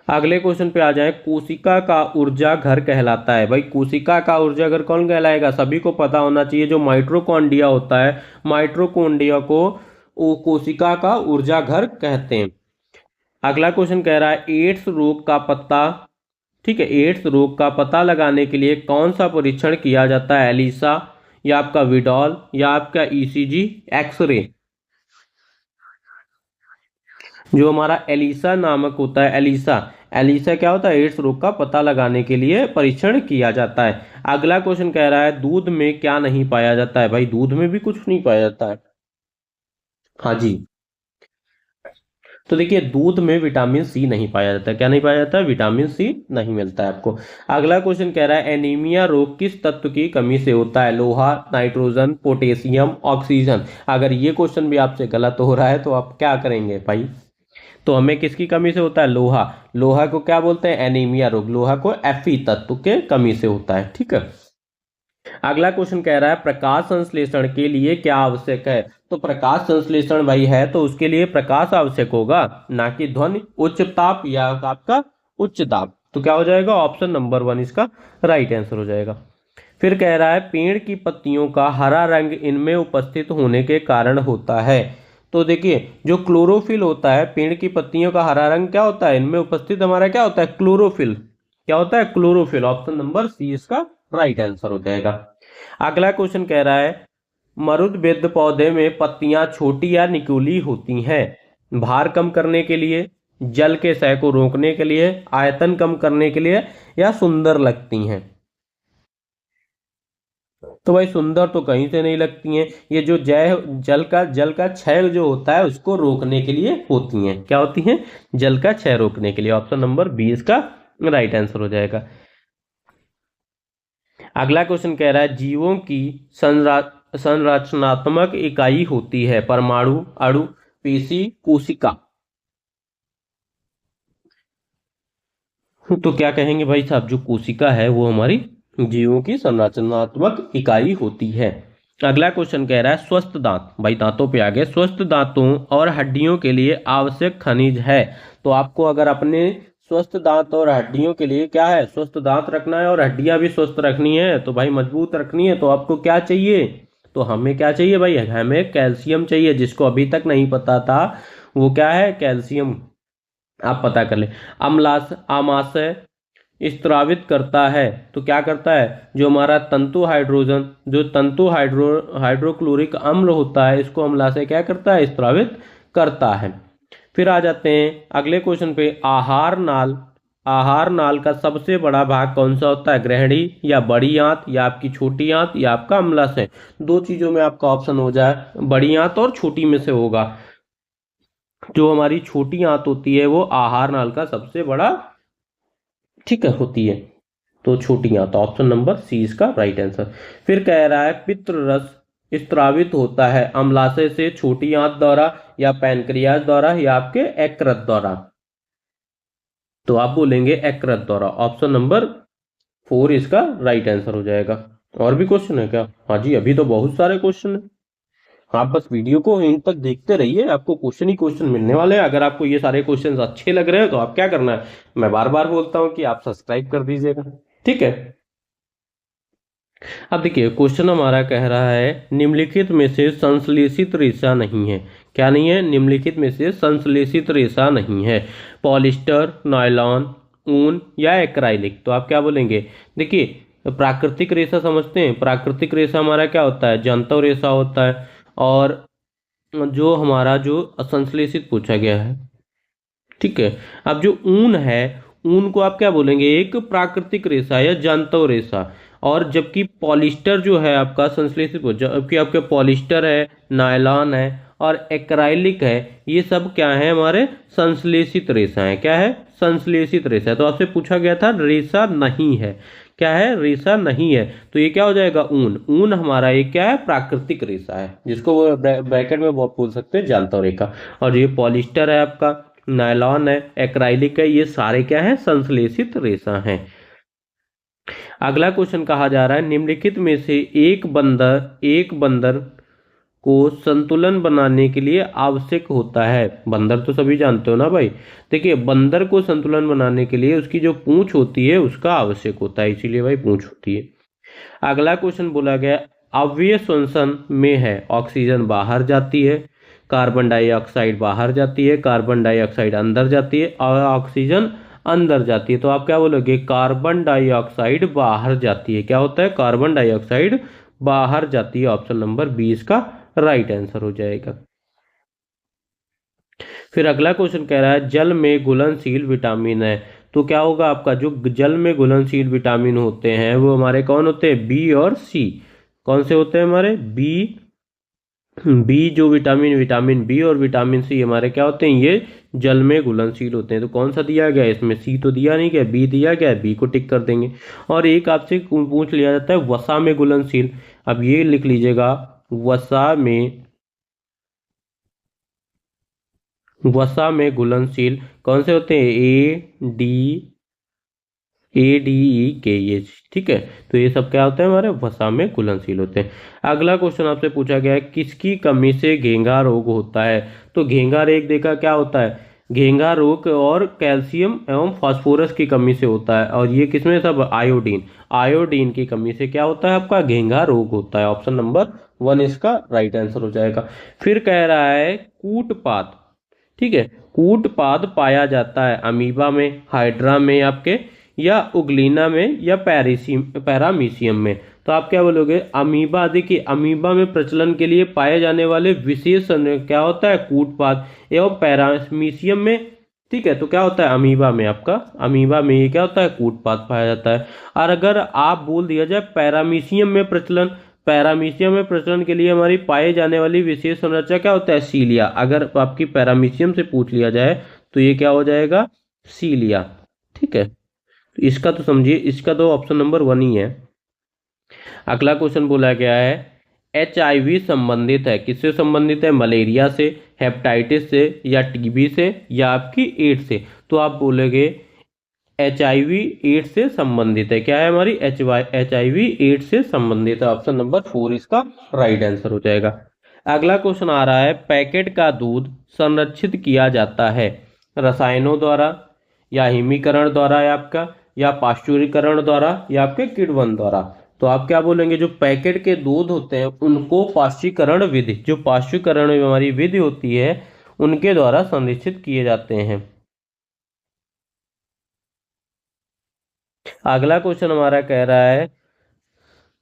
अगले क्वेश्चन पे आ जाए, कोशिका का ऊर्जा घर कहलाता है। भाई कोशिका का ऊर्जा घर कौन कहलाएगा? सभी को पता होना चाहिए, जो माइटोकॉन्ड्रिया होता है, माइटोकॉन्ड्रिया को वो कोशिका का ऊर्जा घर कहते हैं। अगला क्वेश्चन कह रहा है, एड्स रोग का पता, ठीक है, एड्स रोग का पता लगाने के लिए कौन सा परीक्षण किया जाता है? एलिसा या आपका विडॉल या आपका ईसीजी, एक्सरे? जो हमारा एलिसा नामक होता है, एलिसा, एलिसा क्या होता है? एड्स रोग का पता लगाने के लिए परीक्षण किया जाता है। अगला क्वेश्चन कह रहा है, दूध में क्या नहीं पाया जाता है? भाई दूध में भी कुछ नहीं पाया जाता है। हाँ जी। तो देखिए दूध में विटामिन सी नहीं पाया जाता। क्या नहीं पाया जाता? विटामिन सी नहीं मिलता है आपको। अगला क्वेश्चन कह रहा है, एनीमिया रोग किस तत्व की कमी से होता है? लोहा, नाइट्रोजन, पोटेशियम, ऑक्सीजन? अगर ये क्वेश्चन भी आपसे गलत हो रहा है तो आप क्या करेंगे भाई? तो हमें किसकी कमी से होता है? लोहा। लोहा को क्या बोलते हैं? एनीमिया रोग। लोहा को Fe तत्व के कमी से होता है। ठीक है। अगला क्वेश्चन कह रहा है, प्रकाश संश्लेषण के लिए क्या आवश्यक है? तो प्रकाश संश्लेषण भाई है तो उसके लिए प्रकाश आवश्यक होगा, ना कि ध्वनि, उच्च ताप या आपका उच्च दाब। तो क्या हो जाएगा? ऑप्शन नंबर 1 इसका राइट आंसर हो जाएगा। फिर कह रहा है, पेड़ की पत्तियों का हरा रंग इनमें उपस्थित होने के कारण होता है। तो देखिए जो क्लोरोफिल होता है, पेड़ की पत्तियों का हरा रंग क्या होता है? इनमें उपस्थित हमारा क्या होता है? क्लोरोफिल। क्या होता है? क्लोरोफिल। ऑप्शन नंबर सी इसका राइट आंसर हो जाएगा। अगला क्वेश्चन कह रहा है, मरुदबेध पौधे में पत्तियां छोटी या निकोली होती हैं। भार कम करने के लिए, जल के क्षय को रोकने के लिए, आयतन कम करने के लिए, या सुंदर लगती हैं? तो भाई सुंदर तो कहीं से नहीं लगती हैं। ये जो जल का क्षय जो होता है उसको रोकने के लिए होती हैं। क्या होती हैं? जल का क्षय रोकने के लिए। ऑप्शन नंबर 20 का राइट आंसर हो जाएगा। अगला क्वेश्चन कह रहा है, जीवों की संरचनात्मक इकाई होती है परमाणु, अणु, पेशी, कोशिका? तो क्या कहेंगे भाई साहब? जो कोशिका है वो हमारी जीवों की संरचनात्मक इकाई होती है। अगला क्वेश्चन कह रहा है, स्वस्थ दांत, भाई दांतों पे आ गए, स्वस्थ दांतों और हड्डियों के लिए आवश्यक खनिज है। तो आपको अगर अपने स्वस्थ दांत और हड्डियों के लिए क्या है? स्वस्थ दांत रखना है और हड्डियां भी स्वस्थ रखनी है, तो भाई मजबूत रखनी है, तो आपको क्या चाहिए? तो हमें क्या चाहिए भाई? हमें कैल्शियम चाहिए, जिसको अभी तक नहीं पता था वो क्या है? कैल्शियम। आप पता कर ले। आमाशय स्त्रावित करता है, तो क्या करता है? जो हमारा तंतु हाइड्रोजन, जो तंतु हाइड्रोक्लोरिक अम्ल होता है, इसको अम्लाशय क्या करता है? स्त्रावित करता है। फिर आ जाते हैं अगले क्वेश्चन पे, आहार नाल, आहार नाल का सबसे बड़ा भाग कौन सा होता है? ग्रहणी या बड़ी आंत या आपकी छोटी आंत या आपका अम्लाशय? दो चीजों में आपका ऑप्शन हो जाए, बड़ी आंत और छोटी में से होगा। जो हमारी छोटी आंत होती है वो आहार नाल का सबसे बड़ा, ठीक है, होती है। तो छोटी आंत, ऑप्शन नंबर सी इसका राइट आंसर। फिर कह रहा है, पित्र रस स्त्रावित होता है? अम्लाशय से, छोटी आंत द्वारा, या पैनक्रियाज द्वारा, या आपके यकृत द्वारा? तो आप बोलेंगे यकृत द्वारा। ऑप्शन नंबर 4 इसका राइट आंसर हो जाएगा। और भी क्वेश्चन है क्या? हाँ जी, अभी तो बहुत सारे क्वेश्चन है। आप बस वीडियो को एंड तक देखते रहिए, आपको क्वेश्चन ही क्वेश्चन मिलने वाले हैं। अगर आपको ये सारे क्वेश्चन अच्छे लग रहे हैं तो आप क्या करना है, मैं बार बार बोलता हूं कि आप सब्सक्राइब कर दीजिएगा। ठीक है। अब देखिए क्वेश्चन हमारा कह रहा है निम्नलिखित में से संश्लेषित रेशा नहीं है। क्या नहीं है? निम्नलिखित में से संश्लेषित रेशा नहीं है। पॉलिस्टर, नायलॉन, ऊन या एक्राइलिक। तो आप क्या बोलेंगे? देखिए प्राकृतिक रेशा समझते हैं। प्राकृतिक रेशा हमारा क्या होता है? जंतव रेशा होता है। और जो हमारा जो असंश्लेषित पूछा गया है, ठीक है। अब जो ऊन है, ऊन को आप क्या बोलेंगे? एक प्राकृतिक रेशा या जंतव रेशा। और जबकि पॉलिस्टर जो है आपका संश्लेषित, जबकि आपके पॉलिस्टर है, नायलॉन है और एक्राइलिक है, ये सब क्या है? हमारे संश्लेषित रेशा है। क्या है? संश्लेषित रेशा है। तो आपसे पूछा गया था रेशा नहीं है। क्या है? रेशा नहीं है। तो ये क्या हो जाएगा? ऊन। ऊन हमारा ये क्या है? प्राकृतिक रेशा है, जिसको वो ब्रैकेट में वो बोल सकते हैं जंतव रेखा। और ये पॉलिस्टर है आपका, नायलॉन है, एक्राइलिक है, ये सारे क्या है? संश्लेषित रेशा हैं। अगला क्वेश्चन कहा जा रहा है निम्नलिखित में से एक बंदर को संतुलन बनाने के लिए आवश्यक होता है। बंदर तो सभी जानते हो ना भाई। देखिए बंदर को संतुलन बनाने के लिए उसकी जो पूंछ होती है उसका आवश्यक होता है, इसीलिए भाई पूंछ होती है। अगला क्वेश्चन बोला गया अव्यय श्वसन में है ऑक्सीजन बाहर जाती है, कार्बन डाइऑक्साइड बाहर जाती है, कार्बन डाइऑक्साइड अंदर जाती है और ऑक्सीजन अंदर जाती है। तो आप क्या बोलोगे? कार्बन डाइऑक्साइड बाहर जाती है। क्या होता है? कार्बन डाइऑक्साइड बाहर जाती है। ऑप्शन नंबर 20 का राइट आंसर हो जाएगा। फिर अगला क्वेश्चन कह रहा है जल में घुलनशील विटामिन है। तो क्या होगा आपका? जो जल में घुलनशील विटामिन होते हैं वो हमारे कौन होते हैं? बी और सी। कौन से होते हैं हमारे? बी। बी जो विटामिन बी और विटामिन सी हमारे क्या होते हैं? ये जल में घुलनशील होते हैं। तो कौन सा दिया गया? इसमें सी तो दिया नहीं गया, बी दिया गया है, बी को टिक कर देंगे। और एक आपसे पूछ लिया जाता है वसा में घुलनशील। अब ये लिख लीजिएगा, वसा में घुलनशील कौन से होते हैं? ADEKH। ठीक है। तो ये सब क्या होते हैं? हमारे वसा में घुलनशील होते हैं। अगला क्वेश्चन आपसे पूछा गया है किसकी कमी से घेंघा रोग होता है। तो घेंघा रोग देखा क्या होता है? घेंघा रोग और कैल्शियम एवं फास्फोरस की कमी से होता है। और ये किसमें? सब आयोडीन। आयोडीन की कमी से क्या होता है? आपका घेंघा रोग होता है। ऑप्शन नंबर 1 इसका राइट आंसर हो जाएगा। फिर कह रहा है कूटपात। ठीक है। कूटपाद पाया जाता है अमीबा में, हाइड्रा में आपके, या उगलीना में, या पैरामीशियम में। तो आप क्या बोलोगे? अमीबा। देखिए अमीबा में प्रचलन के लिए पाए जाने वाले विशेष क्या होता है? कूटपाद। एवं पैरामीशियम में, ठीक है, तो क्या होता है? अमीबा में आपका, अमीबा में ये क्या होता है? कूटपाद पाया जाता है। और अगर आप बोल दिया जाए पैरामीशियम में प्रचलन, पैरामीशियम में प्रचलन के लिए हमारी पाए जाने वाली विशेष संरचना क्या होता है? सीलिया। अगर आपकी पैरामीशियम से पूछ लिया जाए तो ये क्या हो जाएगा? सीलिया। ठीक है। तो इसका तो समझिए, इसका तो ऑप्शन नंबर 1 ही है। अगला क्वेश्चन बोला गया है HIV संबंधित है, किससे संबंधित है? मलेरिया से, हेपेटाइटिस से, या टीबी से, या आपकी एड्स से। तो आप बोलेगे HIV एड्स से संबंधित है। क्या है? हमारी HIV एड्स से संबंधित है। ऑप्शन नंबर 4 इसका राइट आंसर हो जाएगा। अगला क्वेश्चन आ रहा है पैकेट का दूध संरक्षित किया जाता है रसायनों द्वारा, या हिमीकरण द्वारा, या आपका, या पाश्चुरीकरण द्वारा, या आपके किण्वन द्वारा। तो आप क्या बोलेंगे? जो पैकेट के दूध होते हैं उनको पाश्चुरीकरण विधि, जो पाश्चुरीकरण हमारी विधि होती है उनके द्वारा संरक्षित किए जाते हैं। अगला क्वेश्चन हमारा कह रहा है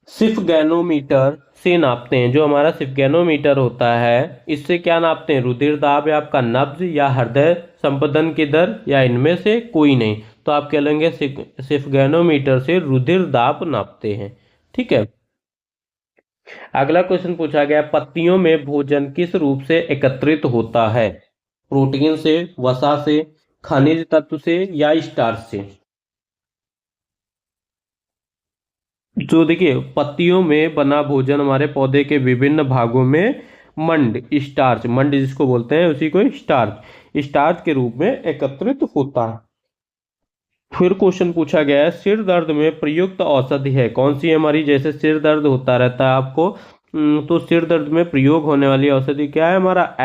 सिफगैनोमीटर से नापते हैं। जो हमारा सिफगैनोमीटर होता है इससे क्या नापते हैं? रुधिर दाब, या आपका नब्ज, या हृदय संपदन की दर, या इनमें से कोई नहीं। तो आप कह लेंगे सिफगैनोमीटर से रुधिर दाब नापते हैं। ठीक है। अगला क्वेश्चन पूछा गया पत्तियों में भोजन किस रूप से एकत्रित होता है? प्रोटीन से, वसा से, खनिज तत्व से, या स्टार्च से? जो देखिए पत्तियों में बना भोजन हमारे पौधे के विभिन्न भागों में मंड स्टार्च, मंड जिसको बोलते हैं उसी को स्टार्च स्टार्च के रूप में एकत्रित होता है। फिर क्वेश्चन पूछा गया है सिर दर्द में प्रयुक्त औषधि है कौन सी है हमारी, जैसे सिर दर्द होता रहता है आपको, तो सिर दर्द में प्रयोग होने वाली औषधि क्या है हमारा,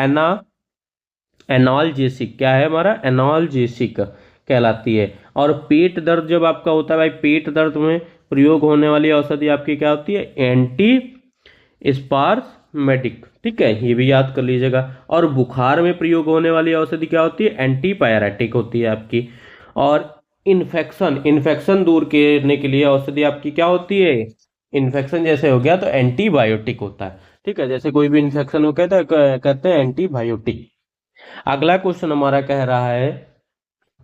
एनाल्जेसिक, क्या है हमारा एनाल्जेसिक कहलाती है। और पेट दर्द जब आपका होता है भाई, पेट दर्द में प्रयोग होने वाली औषधि आपकी क्या होती है, एंटी स्पार्मेटिक, ठीक है, ये भी याद कर लीजिएगा। और बुखार में प्रयोग होने वाली औषधि क्या होती है, एंटीपायरेटिक होती है आपकी। और इन्फेक्शन इन्फेक्शन दूर करने के लिए औषधि आपकी क्या होती है, इन्फेक्शन जैसे हो गया तो एंटीबायोटिक होता है, ठीक है, जैसे कोई भी इन्फेक्शन हो गया तो कहते हैं एंटीबायोटिक। अगला क्वेश्चन हमारा कह रहा है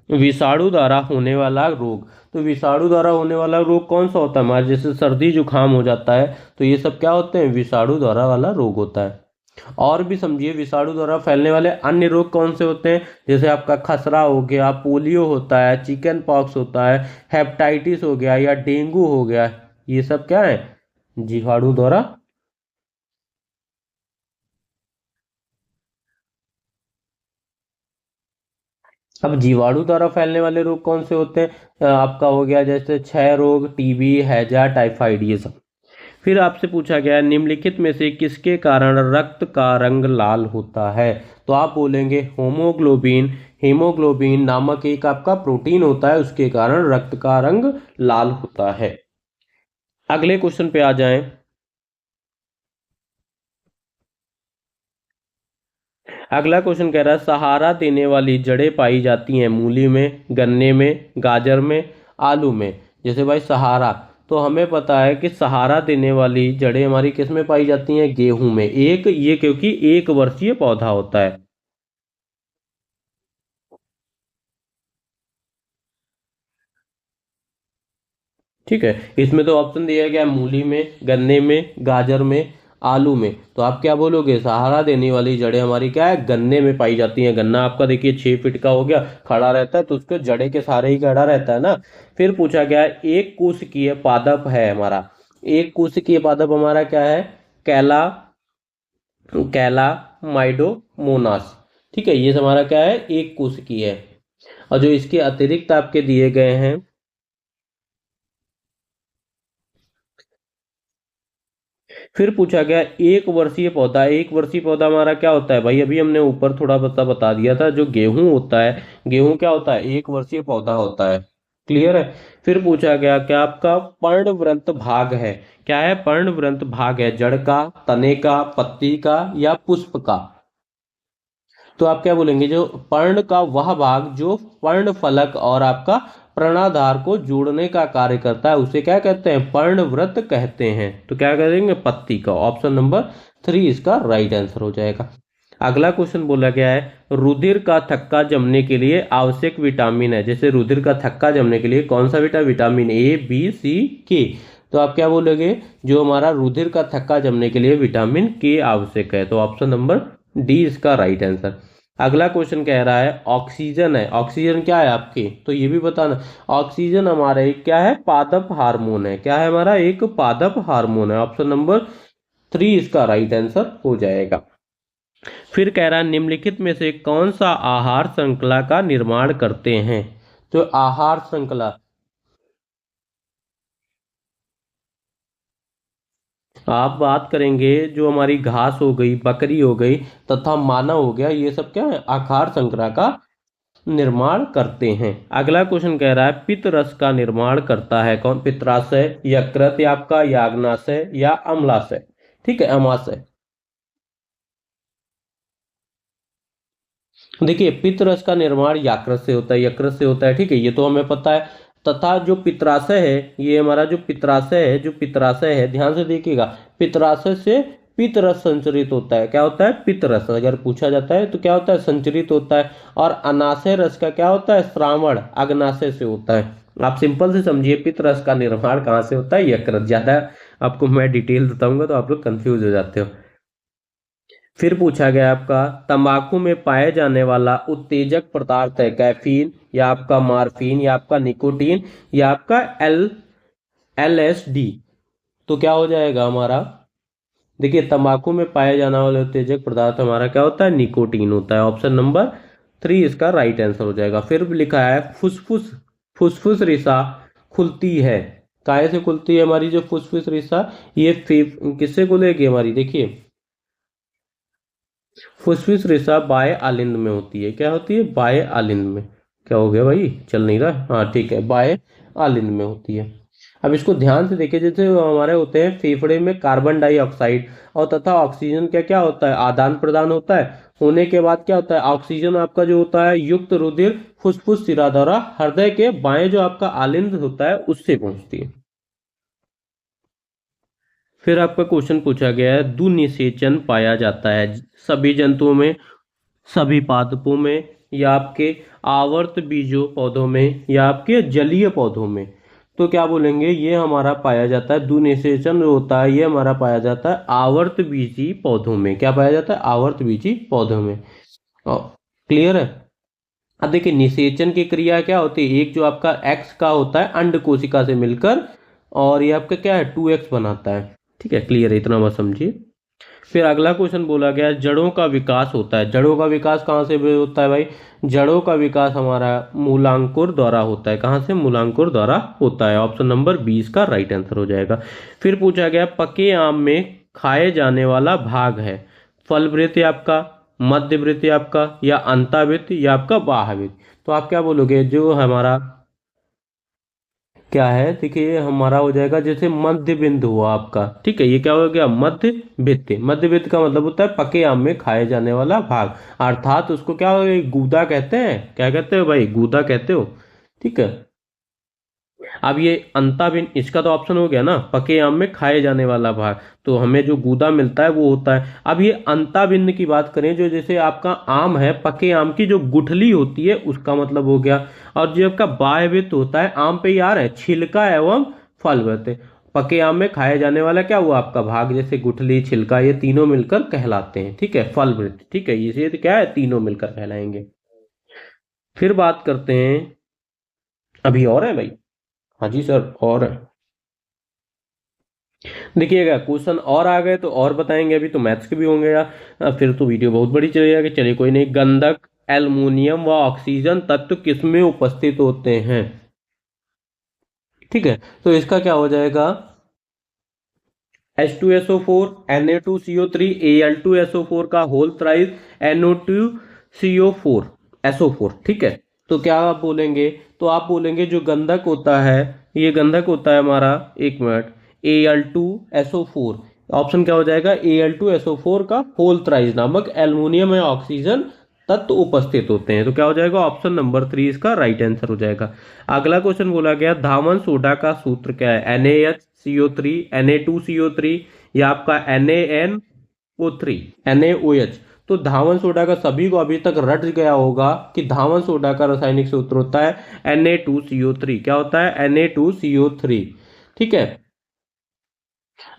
विषाणु द्वारा होने वाला रोग, तो विषाणु द्वारा होने वाला रोग कौन सा होता है हमारे, जैसे सर्दी जुकाम हो जाता है तो ये सब क्या होते हैं, विषाणु द्वारा वाला रोग होता है। और भी समझिए विषाणु द्वारा फैलने वाले अन्य रोग कौन से होते हैं, जैसे आपका खसरा हो गया, पोलियो होता है, चिकन पॉक्स होता है, हेपेटाइटिस हो गया या डेंगू हो गया, ये सब क्या है, जीवाणु द्वारा। अब जीवाणु द्वारा फैलने वाले रोग कौन से होते हैं, आपका हो गया जैसे क्षय रोग, टीबी, हैजा, टाइफाइड, ये सब। फिर आपसे पूछा गया निम्नलिखित में से किसके कारण रक्त का रंग लाल होता है, तो आप बोलेंगे होमोग्लोबिन, हीमोग्लोबिन नामक एक आपका प्रोटीन होता है उसके कारण रक्त का रंग लाल होता है। अगले क्वेश्चन पे आ जाएं। अगला क्वेश्चन कह रहा है सहारा देने वाली जड़ें पाई जाती हैं मूली में, गन्ने में, गाजर में, आलू में। जैसे भाई सहारा, तो हमें पता है कि सहारा देने वाली जड़ें हमारी किस में पाई जाती हैं, गेहूं में, एक ये क्योंकि एक वर्षीय पौधा होता है। ठीक है, इसमें तो ऑप्शन दिया गया है मूली में, गन्ने में, गाजर में, आलू में, तो आप क्या बोलोगे, सहारा देने वाली जड़ें हमारी क्या है, गन्ने में पाई जाती हैं। गन्ना आपका देखिए 6 फीट का हो गया, खड़ा रहता है तो उसके जड़े के सहारे ही खड़ा रहता है ना। फिर पूछा गया है एक कोशिकीय पादप है हमारा, एक कोशिकीय पादप हमारा क्या है, कैला कैला माइडोमोनास, ठीक है, ये हमारा क्या है, एक कोशिकीय है। और जो इसके अतिरिक्त आपके दिए गए हैं, फिर पूछा गया एक वर्षीय पौधा, एक वर्षीय पौधा हमारा क्या होता है भाई, अभी हमने ऊपर थोड़ा बता दिया था, जो गेहूं होता है, गेहूं क्या होता है, एक वर्षीय पौधा होता है, क्लियर है। फिर पूछा गया क्या आपका पर्णवृंत भाग है, क्या है, पर्णवृंत भाग है, जड़ का, तने का, पत्ती का या पुष्प का, तो आप क्या बोलेंगे, जो पर्ण का वह भाग जो पर्ण फलक और आपका पर्णाधार को जोड़ने का कार्य करता है उसे क्या कहते हैं, पर्णव्रत कहते हैं, तो क्या करेंगे, पत्ती का, ऑप्शन नंबर 3 इसका राइट आंसर हो जाएगा। अगला क्वेश्चन बोला गया है रुधिर का थक्का जमने के लिए आवश्यक विटामिन है, जैसे रुधिर का थक्का जमने के लिए कौन सा विटामिन, ए बी सी के, तो आप क्या बोलोगे, जो हमारा रुधिर का थक्का जमने के लिए विटामिन के आवश्यक है, तो ऑप्शन नंबर डी इसका राइट आंसर। अगला क्वेश्चन कह रहा है ऑक्सीजन है, ऑक्सीजन क्या है आपकी, तो ये भी बताना, ऑक्सीजन हमारा एक क्या है, पादप हार्मोन है, क्या है हमारा, एक पादप हार्मोन है, ऑप्शन नंबर 3 इसका राइट आंसर हो जाएगा। फिर कह रहा है निम्नलिखित में से कौन सा आहार श्रृंखला का निर्माण करते हैं, तो आहार श्रृंखला, आप बात करेंगे जो हमारी घास हो गई, बकरी हो गई तथा मानव हो गया, ये सब क्या है, आहार श्रृंखला का निर्माण करते हैं। अगला क्वेश्चन कह रहा है पित्त रस का निर्माण करता है कौन, पित्ताशय, यकृत या आपका याग्नाशय या अम्लाशय, ठीक है, अमाशय। देखिए पित्त रस का निर्माण यकृत से होता है, यकृत से होता है, ठीक है, ये तो हमें पता है। तथा जो पित्राशय है, ये हमारा जो पित्राशय है, जो पित्राशय है, ध्यान से देखिएगा, पित्राशय से पित्त रस संचरित होता है, क्या होता है, पित्त रस अगर पूछा जाता है तो क्या होता है, संचरित होता है। और अनाशय रस का क्या होता है, श्रावण, अग्नाशय से होता है। आप सिंपल से समझिए पित्त रस का निर्माण कहाँ से होता है, यकृत, ज्यादा आपको मैं डिटेल बताऊंगा तो आप लोग कंफ्यूज हो जाते हो। फिर पूछा गया आपका तंबाकू में पाए जाने वाला उत्तेजक पदार्थ है कैफीन या आपका मार्फिन या आपका निकोटीन या आपका एलएसडी, तो क्या हो जाएगा हमारा, देखिए तंबाकू में पाया जाने वाला उत्तेजक पदार्थ हमारा क्या होता है, निकोटीन होता है। ऑप्शन नंबर 3 इसका राइट आंसर हो जाएगा। फिर भी लिखा है फुसफुस, फुसफुस रेशा खुलती है, काहे से खुलती है हमारी जो फुसफुस रेशा, ये किससे खुलेगी हमारी, देखिए फुसफुस रेशा बाह्य आलिंद में होती है। क्या होती है, बाह्य आलिंद में। क्या हो गया भाई, चल नहीं रहा, हाँ ठीक है, बाह्य आलिंद में होती है। अब इसको ध्यान से देखिए, जैसे वो हमारे होते हैं फेफड़े में कार्बन डाइऑक्साइड और तथा ऑक्सीजन क्या क्या होता है, आदान प्रदान होता है। होने के बाद क्या होता है, ऑक्सीजन आपका जो होता है युक्त रुधिर फुसफुस शिरा द्वारा हृदय के बाएं जो आपका आलिंद होता है उससे पहुंचती है। फिर आपका क्वेश्चन पूछा गया है, दुनिषेचन पाया जाता है सभी जंतुओं में, सभी पादपों में, या आपके आवर्त बीजों पौधों में, या आपके जलीय पौधों में। तो क्या बोलेंगे, ये हमारा पाया जाता है, दुनिषेचन जो होता है ये हमारा पाया जाता है आवर्त बीजी पौधों में। क्या पाया जाता है, आवर्त बीजी पौधों में। क्लियर है। अब देखिए निषेचन की क्रिया क्या होती है, एक जो आपका एक्स का होता है अंड कोशिका से मिलकर, और ये आपका क्या है 2x बनाता है। ठीक है, क्लियर है, इतना मत समझिए। फिर अगला क्वेश्चन बोला गया जड़ों का विकास होता है। जड़ों का विकास कहाँ से होता है भाई, जड़ों का विकास हमारा मूलांकुर द्वारा होता है। कहाँ से, मूलांकुर द्वारा होता है। ऑप्शन नंबर 20 का राइट आंसर हो जाएगा। फिर पूछा गया पके आम में खाए जाने वाला भाग है, फल वृत्त आपका, मध्य वृत्त आपका, या अंतावृत्त, या आपका बाह्यवृत्त। तो आप क्या बोलोगे, जो हमारा क्या है, देखिए हमारा हो जाएगा जैसे मध्य बिंदु हुआ आपका। ठीक है, ये क्या हो गया, मध्य वित्त। मध्य वित्त का मतलब होता है पके आम में खाए जाने वाला भाग, अर्थात उसको क्या हो गया, गूदा कहते हैं। क्या कहते हो भाई, गूदा कहते हो। ठीक है, अब ये अंताबिन, इसका तो ऑप्शन हो गया ना, पके आम में खाए जाने वाला भाग, तो हमें जो गूदा मिलता है वो होता है। अब ये अंताबिंद की बात करें, जो जैसे आपका आम है, पके आम की जो गुठली होती है उसका मतलब हो गया। और जो आपका बाह्यवृत्त होता है, आम पे यार है छिलका एवं फल वृत्त। पके आम में खाए जाने वाला क्या हुआ आपका भाग, जैसे गुठली, छिलका, ये तीनों मिलकर कहलाते हैं। ठीक है, फल वृत्त। ठीक है, ये क्या है, तीनों मिलकर कहलाएंगे। फिर बात करते हैं, अभी और है भाई, हाँ जी सर और है। देखिएगा क्वेश्चन और आ गए तो और बताएंगे, अभी तो मैथ्स के भी होंगे यार, फिर तो वीडियो बहुत बड़ी चली जाएगी। चलिए कोई नहीं। गंधक, एल्युमिनियम व ऑक्सीजन तत्व किसमें उपस्थित होते हैं। ठीक है, तो इसका क्या हो जाएगा, H2SO4, Na2CO3, Al2SO4 का होल थ्राइस, NO2CO4, SO4। ठीक है, तो क्या आप बोलेंगे, तो आप बोलेंगे जो गंधक होता है, ये गंधक होता है हमारा, एक मिनट, Al2SO4। ऑप्शन क्या हो जाएगा, Al2SO4 का होल थ्राइस नामक एल्युमिनियम या ऑक्सीजन तत्व उपस्थित होते हैं। तो क्या हो जाएगा, ऑप्शन नंबर 3 इसका राइट आंसर हो जाएगा। अगला क्वेश्चन बोला गया धावन सोडा का सूत्र क्या है, NaHCO3, Na2CO3, या आपका NaNO3, NaOH। तो धावन सोडा का सभी को अभी तक रट गया होगा कि धावन सोडा का रासायनिक सूत्र होता है Na2CO3। क्या होता है, Na2CO3। ठीक है,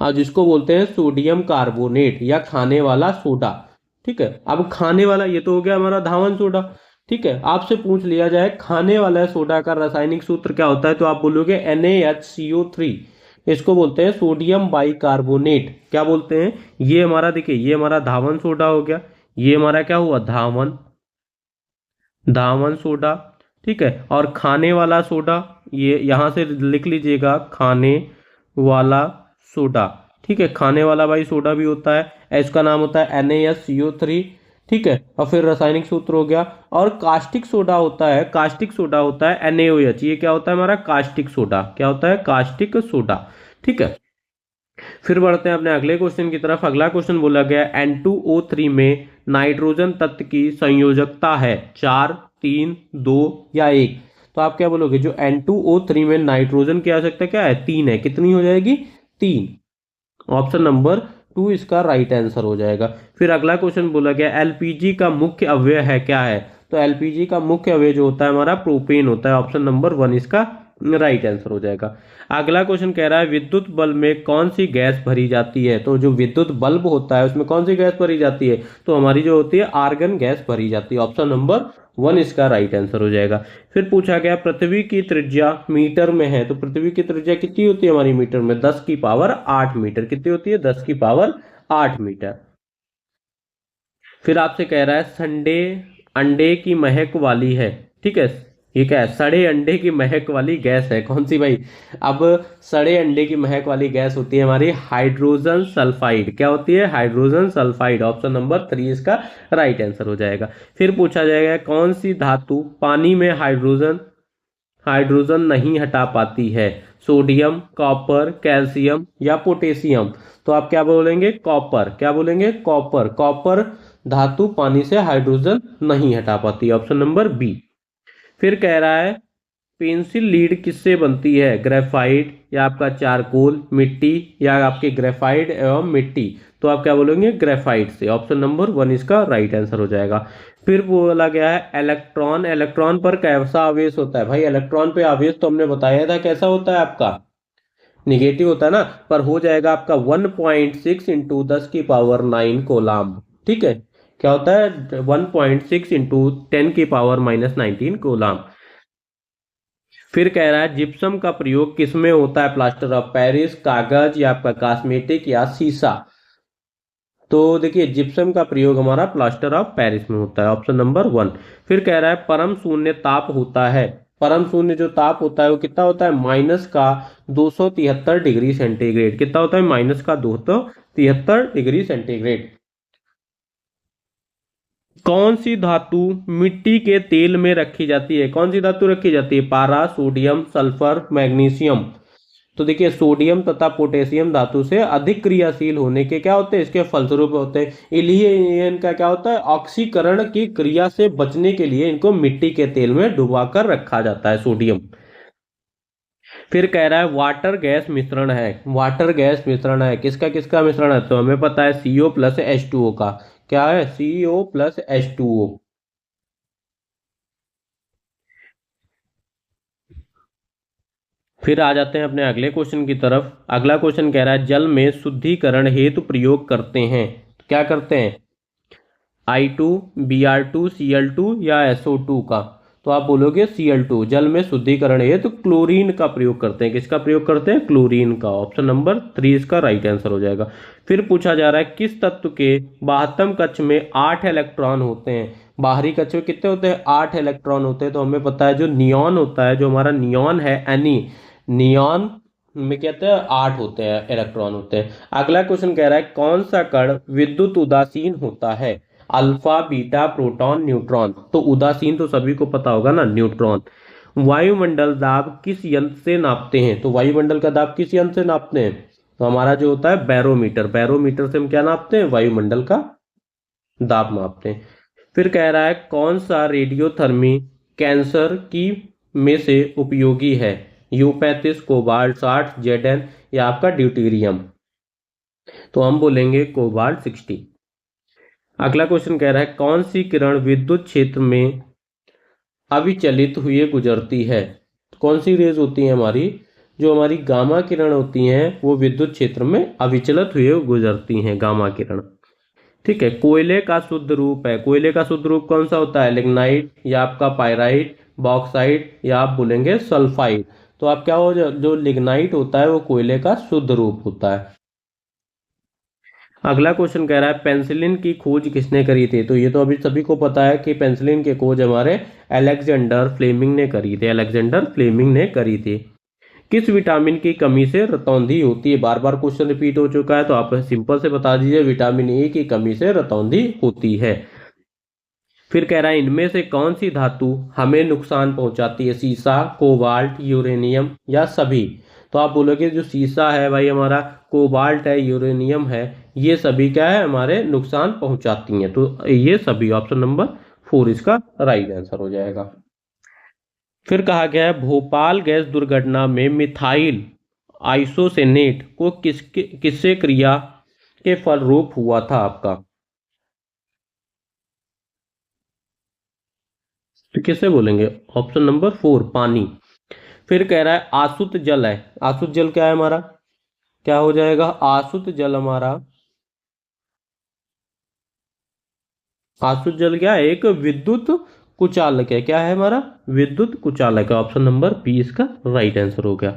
और जिसको बोलते हैं सोडियम कार्बोनेट या खाने वाला सोडा। ठीक है, अब खाने वाला ये तो हो गया हमारा धावन सोडा। ठीक है, आपसे पूछ लिया जाए खाने वाला सोडा का रासायनिक सूत्र क्या होता है, तो आप बोलोगे NaHCO3। इसको बोलते हैं सोडियम बाइकार्बोनेट। क्या बोलते हैं, ये हमारा देखिए, ये हमारा धावन सोडा हो गया, ये हमारा क्या हुआ, धावन, धावन सोडा। ठीक है, और खाने वाला सोडा, ये यहां से लिख लीजिएगा, खाने वाला सोडा। ठीक है, खाने वाला भाई सोडा भी होता है, इसका नाम होता है NaSCO3। ठीक है, और फिर रासायनिक सूत्र हो गया। और कास्टिक सोडा होता है, कास्टिक सोडा होता है NaOH। ये क्या होता है हमारा, कास्टिक सोडा। क्या होता है, कास्टिक सोडा। ठीक है, फिर बढ़ते हैं अपने अगले क्वेश्चन की तरफ। अगला क्वेश्चन बोला गया N2O3 में नाइट्रोजन तत्व की संयोजकता है 4, 3, 2 या 1। तो आप क्या बोलोगे, जो N2O3 में नाइट्रोजन की आवश्यकता क्या है, 3 है। कितनी हो जाएगी, 3। ऑप्शन नंबर 2 इसका राइट आंसर हो जाएगा। फिर अगला क्वेश्चन बोला गया एलपीजी का मुख्य अवयव है क्या है, तो एलपीजी का मुख्य अवयव जो होता है हमारा प्रोपेन होता है। ऑप्शन नंबर 1 इसका राइट आंसर हो जाएगा। अगला क्वेश्चन कह रहा है विद्युत बल्ब में कौन सी गैस भरी जाती है, तो जो विद्युत बल्ब होता है उसमें कौन सी गैस भरी जाती है, तो हमारी जो होती है आर्गन गैस भरी जाती है। ऑप्शन नंबर 1 इसका राइट आंसर हो जाएगा। फिर पूछा गया पृथ्वी की त्रिज्या मीटर में है, तो पृथ्वी की त्रिज्या कितनी होती है हमारी मीटर में? 10 की पावर 8 मीटर। कितनी होती है? 10 की पावर 8 मीटर। फिर आपसे कह रहा है संडे अंडे की महक वाली है, ठीक है। ये क्या है? सड़े अंडे की महक वाली गैस है, कौन सी भाई? अब सड़े अंडे की महक वाली गैस होती है हमारी हाइड्रोजन सल्फाइड। क्या होती है? Hydrogen sulphide. ऑप्शन नंबर 3 इसका राइट आंसर हो जाएगा। फिर पूछा जाएगा कौन सी धातु पानी में हाइड्रोजन हाइड्रोजन नहीं हटा पाती है? सोडियम, कॉपर, कैल्शियम या पोटेशियम? तो आप क्या बोलेंगे? कॉपर। क्या बोलेंगे? कॉपर। कॉपर धातु पानी से हाइड्रोजन नहीं हटा पाती, ऑप्शन नंबर बी। फिर कह रहा है पेंसिल लीड किससे बनती है? ग्रेफाइट या आपका चारकोल, मिट्टी या आपके ग्रेफाइट एवं मिट्टी? तो आप क्या बोलेंगे? ग्रेफाइट से। ऑप्शन नंबर 1 इसका राइट आंसर हो जाएगा। फिर बोला गया है इलेक्ट्रॉन, इलेक्ट्रॉन पर कैसा आवेश होता है? भाई इलेक्ट्रॉन पे आवेश तो हमने बताया था कैसा होता है आपका, निगेटिव होता है ना, पर हो जाएगा आपका 1.6 इंटू 10 की पावर 9 कोलाम, ठीक है। क्या होता है? 1.6 इंटू 10 की पावर -19 कोलाम। फिर कह रहा है जिप्सम का प्रयोग किसमें होता है? प्लास्टर ऑफ पेरिस, कागज या आपका कॉस्मेटिक या शीशा? तो देखिए जिप्सम का प्रयोग हमारा प्लास्टर ऑफ पेरिस में होता है, ऑप्शन नंबर 1। फिर कह रहा है परम शून्य ताप होता है, परम शून्य जो ताप होता है वो कितना होता है? -का 273 डिग्री सेंटीग्रेड। कितना होता है? -का 273 डिग्री सेंटीग्रेड। कौन सी धातु मिट्टी के तेल में रखी जाती है? कौन सी धातु रखी जाती है? पारा, सोडियम, सल्फर, मैग्नीशियम? तो देखिए सोडियम तथा पोटेशियम धातु से अधिक क्रियाशील होने के क्या होते हैं? इसके फलस्वरूप होते हैं, इसलिए इनका क्या होता है? ऑक्सीकरण की क्रिया से बचने के लिए इनको मिट्टी के तेल में डुबाकर रखा जाता है, सोडियम। फिर कह रहा है वाटर गैस मिश्रण है, वाटर गैस मिश्रण है, किसका किसका मिश्रण है? तो हमें पता है CO प्लस H2O का। क्या है? CO plus H2O। फिर आ जाते हैं अपने अगले क्वेश्चन की तरफ। अगला क्वेश्चन कह रहा है जल में शुद्धिकरण हेतु प्रयोग करते हैं, क्या करते हैं? I2, Br2, Cl2 या SO2 का? तो आप बोलोगे Cl2। जल में शुद्धिकरण हेतु क्लोरीन का प्रयोग करते हैं, किसका प्रयोग करते हैं? क्लोरीन का। ऑप्शन नंबर 3 इसका राइट आंसर हो जाएगा। फिर पूछा जा रहा है किस तत्व के बाह्यतम कक्ष में 8 इलेक्ट्रॉन होते हैं? बाहरी कक्ष में कितने होते हैं? 8 इलेक्ट्रॉन होते हैं। तो हमें पता है जो नियॉन होता है, जो हमारा नियॉन है नियॉन में कहते हैं 8 होते हैं, इलेक्ट्रॉन होते हैं। अगला क्वेश्चन कह रहा है कौन सा कण विद्युत उदासीन होता है? Alpha, beta, proton, neutron? तो उदासीन तो सभी को पता होगा ना, न्यूट्रॉन। वायुमंडल दाब किस यंत्र से नापते हैं? तो वायुमंडल का दाब किस यंत्र से नापते हैं? तो हमारा जो होता है बैरोमीटर, बैरोमीटर से हम क्या नापते हैं? वायुमंडल का दाब नापते हैं। फिर कह रहा है कौन सा रेडियोथर्मी कैंसर की में से उपयोगी है? U35, कोबाल्ट 60, Zn या आपका ड्यूटीरियम? तो हम बोलेंगे कोबाल्ट 60। अगला क्वेश्चन कह रहा है कौन सी किरण विद्युत क्षेत्र में अविचलित हुए गुजरती है? कौन सी रेज होती है हमारी? जो हमारी गामा किरण होती हैं वो विद्युत क्षेत्र में अविचलित हुए गुजरती हैं, गामा किरण, ठीक है। कोयले का शुद्ध रूप है, कोयले का शुद्ध रूप कौन सा होता है? लिग्नाइट या आपका पायराइट, बॉक्साइट या आप बोलेंगे सल्फाइड? तो आप क्या हो, जो लिग्नाइट होता है वो कोयले का शुद्ध रूप होता है। अगला क्वेश्चन कह रहा है पेंसिलिन की खोज किसने करी थी? तो ये तो अभी सभी को पता है कि पेंसिलिन की खोज हमारे अलेक्जेंडर फ्लेमिंग ने करी थी, अलेक्जेंडर फ्लेमिंग ने करी थी। किस विटामिन की कमी से रतौंधी होती है? बार बार क्वेश्चन रिपीट हो चुका है तो आप सिंपल से बता दीजिए, विटामिन ए की कमी से रतौंधी होती है। फिर कह रहा है इनमें से कौन सी धातु हमें नुकसान पहुंचाती है? सीसा, कोबाल्ट, यूरेनियम या सभी? तो आप बोलोगे जो सीसा है भाई हमारा, कोबाल्ट है, यूरेनियम है, ये सभी क्या है? हमारे नुकसान पहुंचाती हैं, तो ये सभी। ऑप्शन नंबर 4 इसका राइट आंसर हो जाएगा। फिर कहा गया है भोपाल गैस दुर्घटना में मिथाइल आइसोसेनेट को किससे क्रिया के फलरूप हुआ था आपका? तो किसे बोलेंगे? ऑप्शन नंबर 4 पानी। फिर कह रहा है आसुत जल है, आसुत जल क्या है हमारा? क्या हो जाएगा? आसुत जल हमारा, आसुत जल क्या है? एक विद्युत कुचालक है। क्या है हमारा? विद्युत कुचालक है। ऑप्शन नंबर बी इसका राइट आंसर हो गया।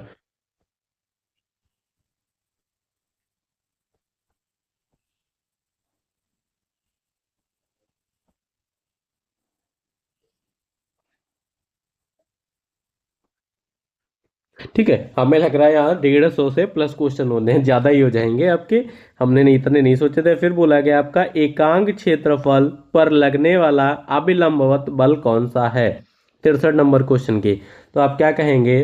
ठीक है, हमें लग रहा है यहाँ 150 से प्लस क्वेश्चन होने हैं, ज्यादा ही हो जाएंगे आपके। हमने नहीं, इतने नहीं सोचे थे। फिर बोला गया आपका एकांक क्षेत्रफल पर लगने वाला अभिलंबवत बल कौन सा है? 63 नंबर क्वेश्चन की। तो आप क्या कहेंगे?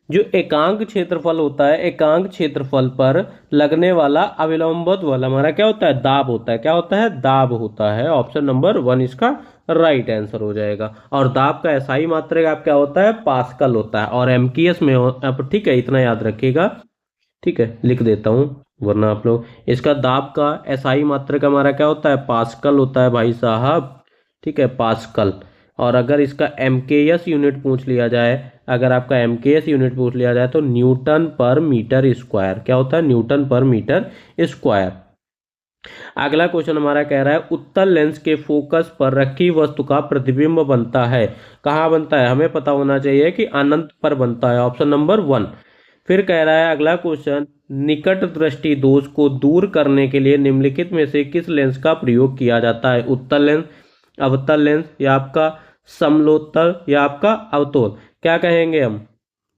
जो एकांक क्षेत्रफल होता है, एकांक क्षेत्रफल पर लगने वाला अविलंबित बल हमारा क्या होता है? दाब होता है। क्या होता है? दाब होता है। ऑप्शन नंबर वन इसका राइट आंसर हो जाएगा। और दाब का एसआई मात्रक आप क्या होता है? पास्कल होता है। और एमकेएस में आप ठीक है, इतना याद रखिएगा। ठीक है, लिख देता हूँ वरना आप लोग। इसका दाब का एसआई मात्रक हमारा क्या होता है? पास्कल होता है भाई साहब। ठीक है, पास्कल। और अगर इसका एमकेएस यूनिट पूछ लिया जाए, अगर आपका एमकेएस यूनिट पूछ लिया जाए तो न्यूटन पर मीटर स्क्वायर। क्या होता है? न्यूटन पर मीटर स्क्वायर। अगला क्वेश्चन हमारा कह रहा है उत्तल लेंस के फोकस पर रखी वस्तु का प्रतिबिंब बनता है। कहाँ बनता है? हमें पता होना चाहिए कि अनंत पर बनता है। Option number one. फिर कह रहा है अगला क्वेश्चन, निकट दृष्टि दोष को दूर करने के लिए निम्नलिखित में से किस लेंस का प्रयोग किया जाता है? उत्तल लेंस, अवतल लेंस, या आपका समलोत्तल, या आपका अवतल। क्या कहेंगे हम?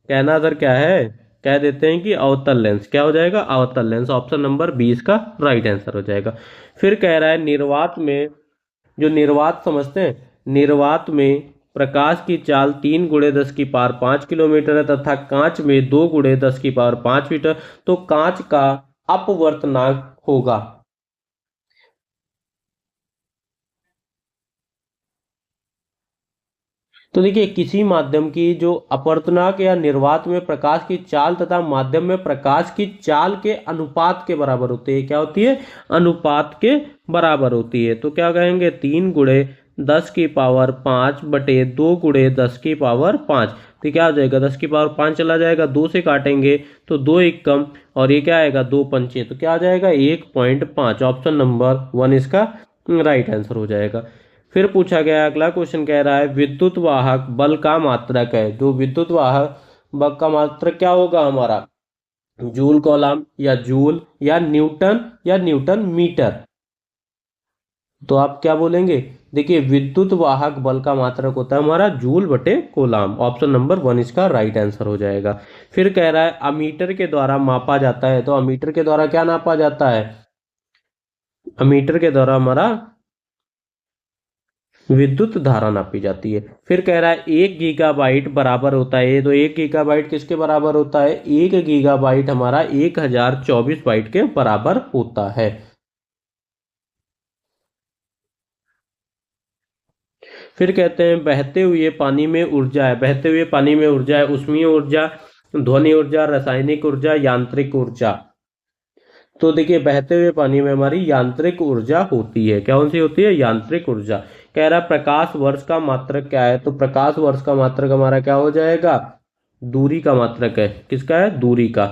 कहना सर क्या है? कह देते हैं कि अवतल लेंस। क्या हो जाएगा? अवतल लेंस। ऑप्शन नंबर 20 का राइट आंसर हो जाएगा। फिर कह रहा है निर्वात में, जो निर्वात समझते हैं, निर्वात में प्रकाश की चाल 3 × 10⁵ किलोमीटर है तथा कांच में 2 × 10⁵ तो कांच का अपवर्तनांक होगा। तो देखिए, किसी माध्यम की जो अपवर्तनांक या निर्वात में प्रकाश की चाल तथा माध्यम में प्रकाश की चाल के अनुपात के बराबर होती है। क्या होती है? अनुपात के बराबर होती है। तो क्या कहेंगे? 3 × 10⁵ बटे 2 × 10⁵ तो क्या हो जाएगा? 10⁵ चला जाएगा, 2 से काटेंगे तो 2 एक कम, और ये क्या आएगा? 2 पंचे, तो क्या आ जाएगा? 1.5। ऑप्शन नंबर वन इसका राइट आंसर हो जाएगा। फिर पूछा गया अगला क्वेश्चन, कह रहा है विद्युत वाहक बल का मात्रक है। जो विद्युत वाहक बल का मात्रक क्या होगा हमारा? जूल कॉलम, या जूल, या न्यूटन, या न्यूटन मीटर। तो आप क्या बोलेंगे? देखिए, विद्युत वाहक बल का मात्रक होता है हमारा जूल बटे कोलाम। ऑप्शन नंबर वन इसका राइट आंसर हो जाएगा। फिर कह रहा है अमीटर के द्वारा मापा जाता है। तो अमीटर के द्वारा क्या नापा जाता है? अमीटर के द्वारा हमारा विद्युत धारा नापी जाती है। फिर कह रहा है 1 गीगाबाइट बराबर होता है। तो 1 गीगाबाइट किसके बराबर होता है? 1 गीगाबाइट हमारा 1024 बाइट के बराबर होता है। फिर कहते हैं बहते हुए पानी में ऊर्जा है। बहते हुए पानी में ऊर्जा है उष्मीय ऊर्जा, ध्वनि ऊर्जा, रासायनिक ऊर्जा, यांत्रिक ऊर्जा। तो देखिए, बहते हुए पानी में हमारी यांत्रिक ऊर्जा होती है। क्या कौन सी होती है? यांत्रिक ऊर्जा। कह रहा है प्रकाश वर्ष का मात्रक क्या है? तो प्रकाश वर्ष का मात्रक हमारा क्या हो जाएगा? दूरी का मात्रक है। किसका है? दूरी का।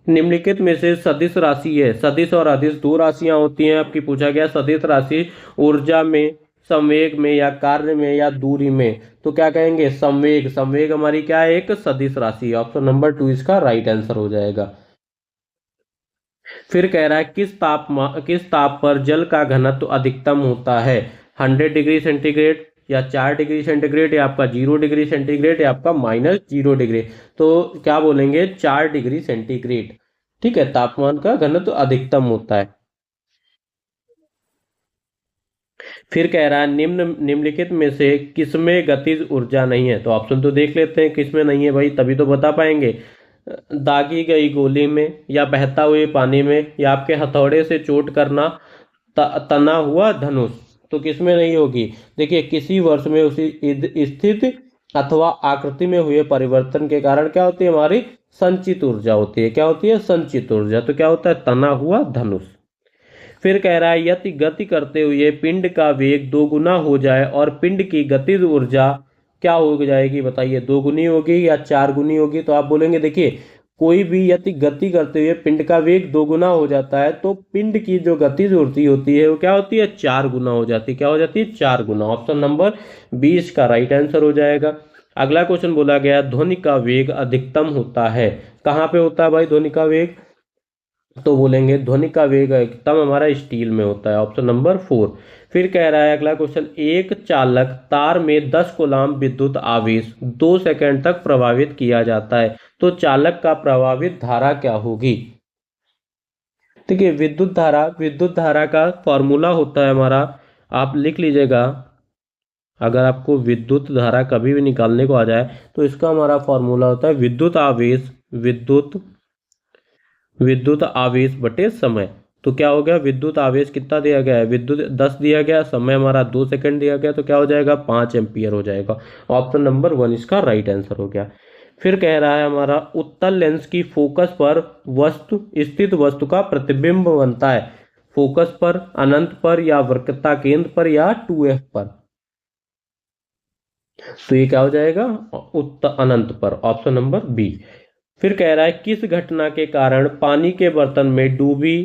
निम्नलिखित में से सदिश राशि है। सदिश और अदिश दो राशियां होती हैं आपकी। पूछा गया सदिश राशि ऊर्जा में, संवेग में, या कार्य में, या दूरी में। तो क्या कहेंगे? संवेग। संवेग हमारी क्या है? एक सदिश राशि। ऑप्शन नंबर टू इसका राइट आंसर हो जाएगा। फिर कह रहा है किस ताप पर जल का घनत्व अधिकतम होता है? 100 डिग्री सेंटीग्रेड, या 4 डिग्री सेंटीग्रेड, या आपका 0 डिग्री सेंटीग्रेड, या आपका -0 डिग्री। तो क्या बोलेंगे? 4 डिग्री सेंटीग्रेड। ठीक है, तापमान का घनत्व अधिकतम होता है। फिर कह रहा है निम्नलिखित में से किसमें गतिज ऊर्जा नहीं है? तो ऑप्शन तो देख लेते हैं किसमें नहीं है भाई, तभी तो बता पाएंगे। दागी गई गोली में, या बहता हुए पानी में, या आपके हथौड़े से चोट करना, तना हुआ धनुष। तो किसमें नहीं होगी? देखिए, किसी वर्ष में उसी स्थिति अथवा आकृति में हुए परिवर्तन के कारण क्या होती है? हमारी संचित ऊर्जा होती है। क्या होती है? संचित ऊर्जा। तो क्या होता है? तना हुआ धनुष। फिर कह रहा है यदि गति करते हुए पिंड का वेग 2 गुना हो जाए और पिंड की गतिज ऊर्जा क्या हो जाएगी? बताइए, 2 गुनी होगी या 4 गुनी होगी? तो आप बोलेंगे देखिए, कोई भी यदि गति करते हुए पिंड का वेग 2 गुना हो जाता है तो पिंड की जो गति होती है वो क्या होती है, 4 गुना हो जाती है। क्या हो जाती है, 4 गुना। ऑप्शन नंबर 20 का राइट आंसर हो जाएगा। अगला क्वेश्चन बोला गया, ध्वनि का वेग अधिकतम होता है, कहाँ पे होता है भाई ध्वनि का वेग, तो बोलेंगे ध्वनि का वेग अधिकतम हमारा स्टील में होता है। Option number 4। फिर कह रहा है अगला क्वेश्चन, एक चालक तार में 10 कूलाम विद्युत आवेश 2 सेकंड तक प्रभावित किया जाता है, तो चालक का प्रभावित धारा क्या होगी। देखिए विद्युत धारा का फॉर्मूला होता है हमारा, आप लिख लीजिएगा। अगर आपको विद्युत धारा कभी भी निकालने को आ जाए तो इसका हमारा फॉर्मूला होता है विद्युत आवेश बटे समय। तो क्या हो गया, विद्युत आवेश कितना दिया गया है, विद्युत 10 दिया गया, समय हमारा 2 सेकंड दिया गया, तो क्या हो जाएगा, 5 एम्पियर हो जाएगा। ऑप्शन नंबर 1 इसका राइट आंसर हो गया। फिर कह रहा है हमारा, उत्तल लेंस की फोकस पर स्थित वस्तु का प्रतिबिंब बनता है, फोकस पर, अनंत पर, या वक्रता केंद्र पर, या 2f पर। तो ये क्या हो जाएगा, अनंत पर। Option number B. फिर कह रहा है, किस घटना के कारण पानी के बर्तन में डूबी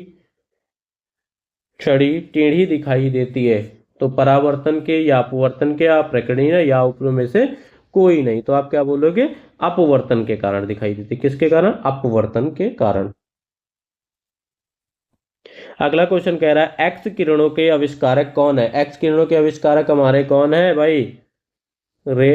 छड़ी टेढ़ी दिखाई देती है, तो परावर्तन के, या अपवर्तन के, या प्रकीर्णन, या ऊपर में से कोई नहीं। तो आप क्या बोलोगे, अपवर्तन के कारण दिखाई देती। किसके कारण, अपवर्तन के कारण। अगला क्वेश्चन कह रहा है, एक्स किरणों के आविष्कारक कौन है। एक्स किरणों के आविष्कारक हमारे कौन है भाई, रे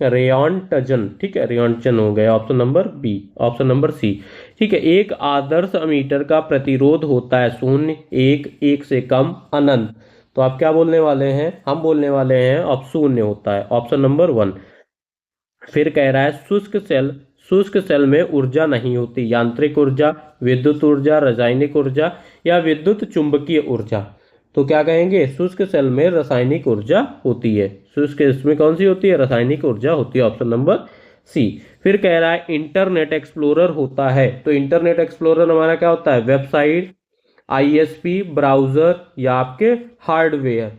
रेयॉन्टजन। ठीक है, रेयॉन्टजन हो गया। Option number B, option number C. ठीक है, एक आदर्श अमीटर का प्रतिरोध होता है 0, 1, 1 से कम, अनंत। तो आप क्या बोलने वाले हैं, हम बोलने वाले हैं अब 0 होता है। Option number 1। फिर कह रहा है, शुष्क सेल में ऊर्जा नहीं होती, यांत्रिक ऊर्जा, विद्युत ऊर्जा, रासायनिक ऊर्जा, या विद्युत चुंबकीय ऊर्जा। तो क्या कहेंगे, शुष्क सेल में रासायनिक ऊर्जा होती है। शुष्क इसमें कौन सी होती है, रासायनिक ऊर्जा होती है। Option number C. फिर कह रहा है, इंटरनेट एक्सप्लोरर होता है, तो इंटरनेट एक्सप्लोरर हमारा क्या होता है, वेबसाइट, आईएसपी, ब्राउजर, या आपके हार्डवेयर।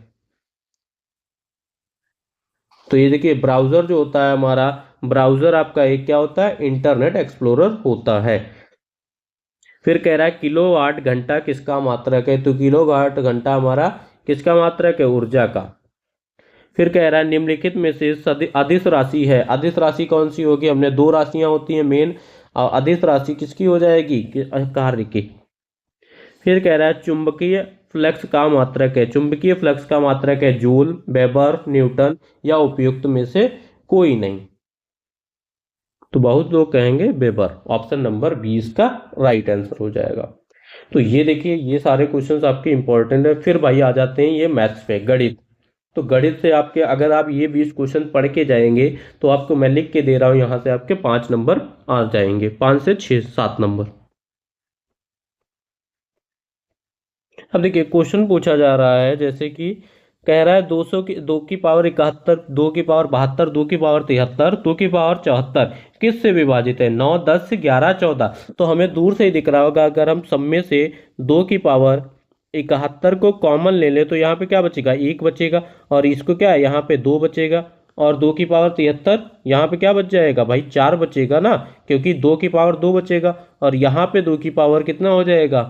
तो ये देखिए, ब्राउजर जो होता है हमारा, ब्राउजर आपका एक क्या होता है, इंटरनेट एक्सप्लोरर होता है। फिर कह रहा है, किलोवाट घंटा किसका मात्रक है, तो किलोवाट घंटा हमारा किसका मात्रक है, ऊर्जा का। फिर कह रहा है, निम्नलिखित में से अदिश राशि है। अदिश राशि कौन सी होगी, हमने 2 राशियां होती हैं मेन, और अदिश राशि किसकी हो जाएगी, कार्य की। फिर कह रहा है, चुंबकीय फ्लक्स का मात्रक है। चुंबकीय फ्लक्स का मात्रक है जूल, वेबर, न्यूटन, या उपयुक्त में से कोई नहीं। तो बहुत लोग कहेंगे वेबर। ऑप्शन नंबर 20 का राइट आंसर हो जाएगा। तो ये देखिए, ये सारे क्वेश्चंस आपके इंपॉर्टेंट है। फिर भाई आ जाते हैं ये मैथ्स पे, गणित। तो गणित से आपके, अगर आप ये 20 क्वेश्चन पढ़ के जाएंगे तो आपको मैं लिख के दे रहा हूं, यहां से आपके 5 नंबर आ जाएंगे, 5 से 6 7 नंबर। अब देखिए, क्वेश्चन पूछा जा रहा है जैसे कि, कह रहा है 200 की 2 की पावर 71, 2 की पावर 72, 2 की पावर 73, 2 की पावर 74 किस से विभाजित है, 9, 10, 11, 14। तो हमें दूर से ही दिख रहा होगा, अगर हम सब में से 2 की पावर 71 को कॉमन ले ले तो यहाँ पे क्या बचेगा, 1 बचेगा, और इसको क्या है, यहाँ पे 2 बचेगा, और 2 की पावर 73 यहाँ पे क्या बच जाएगा भाई, 4 बचेगा ना, क्योंकि 2 की पावर 2 बचेगा, और यहाँ पे 2 की पावर कितना हो जाएगा,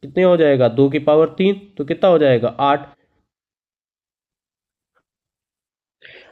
कितने हो जाएगा, 2 की पावर 3, तो कितना हो जाएगा, 8।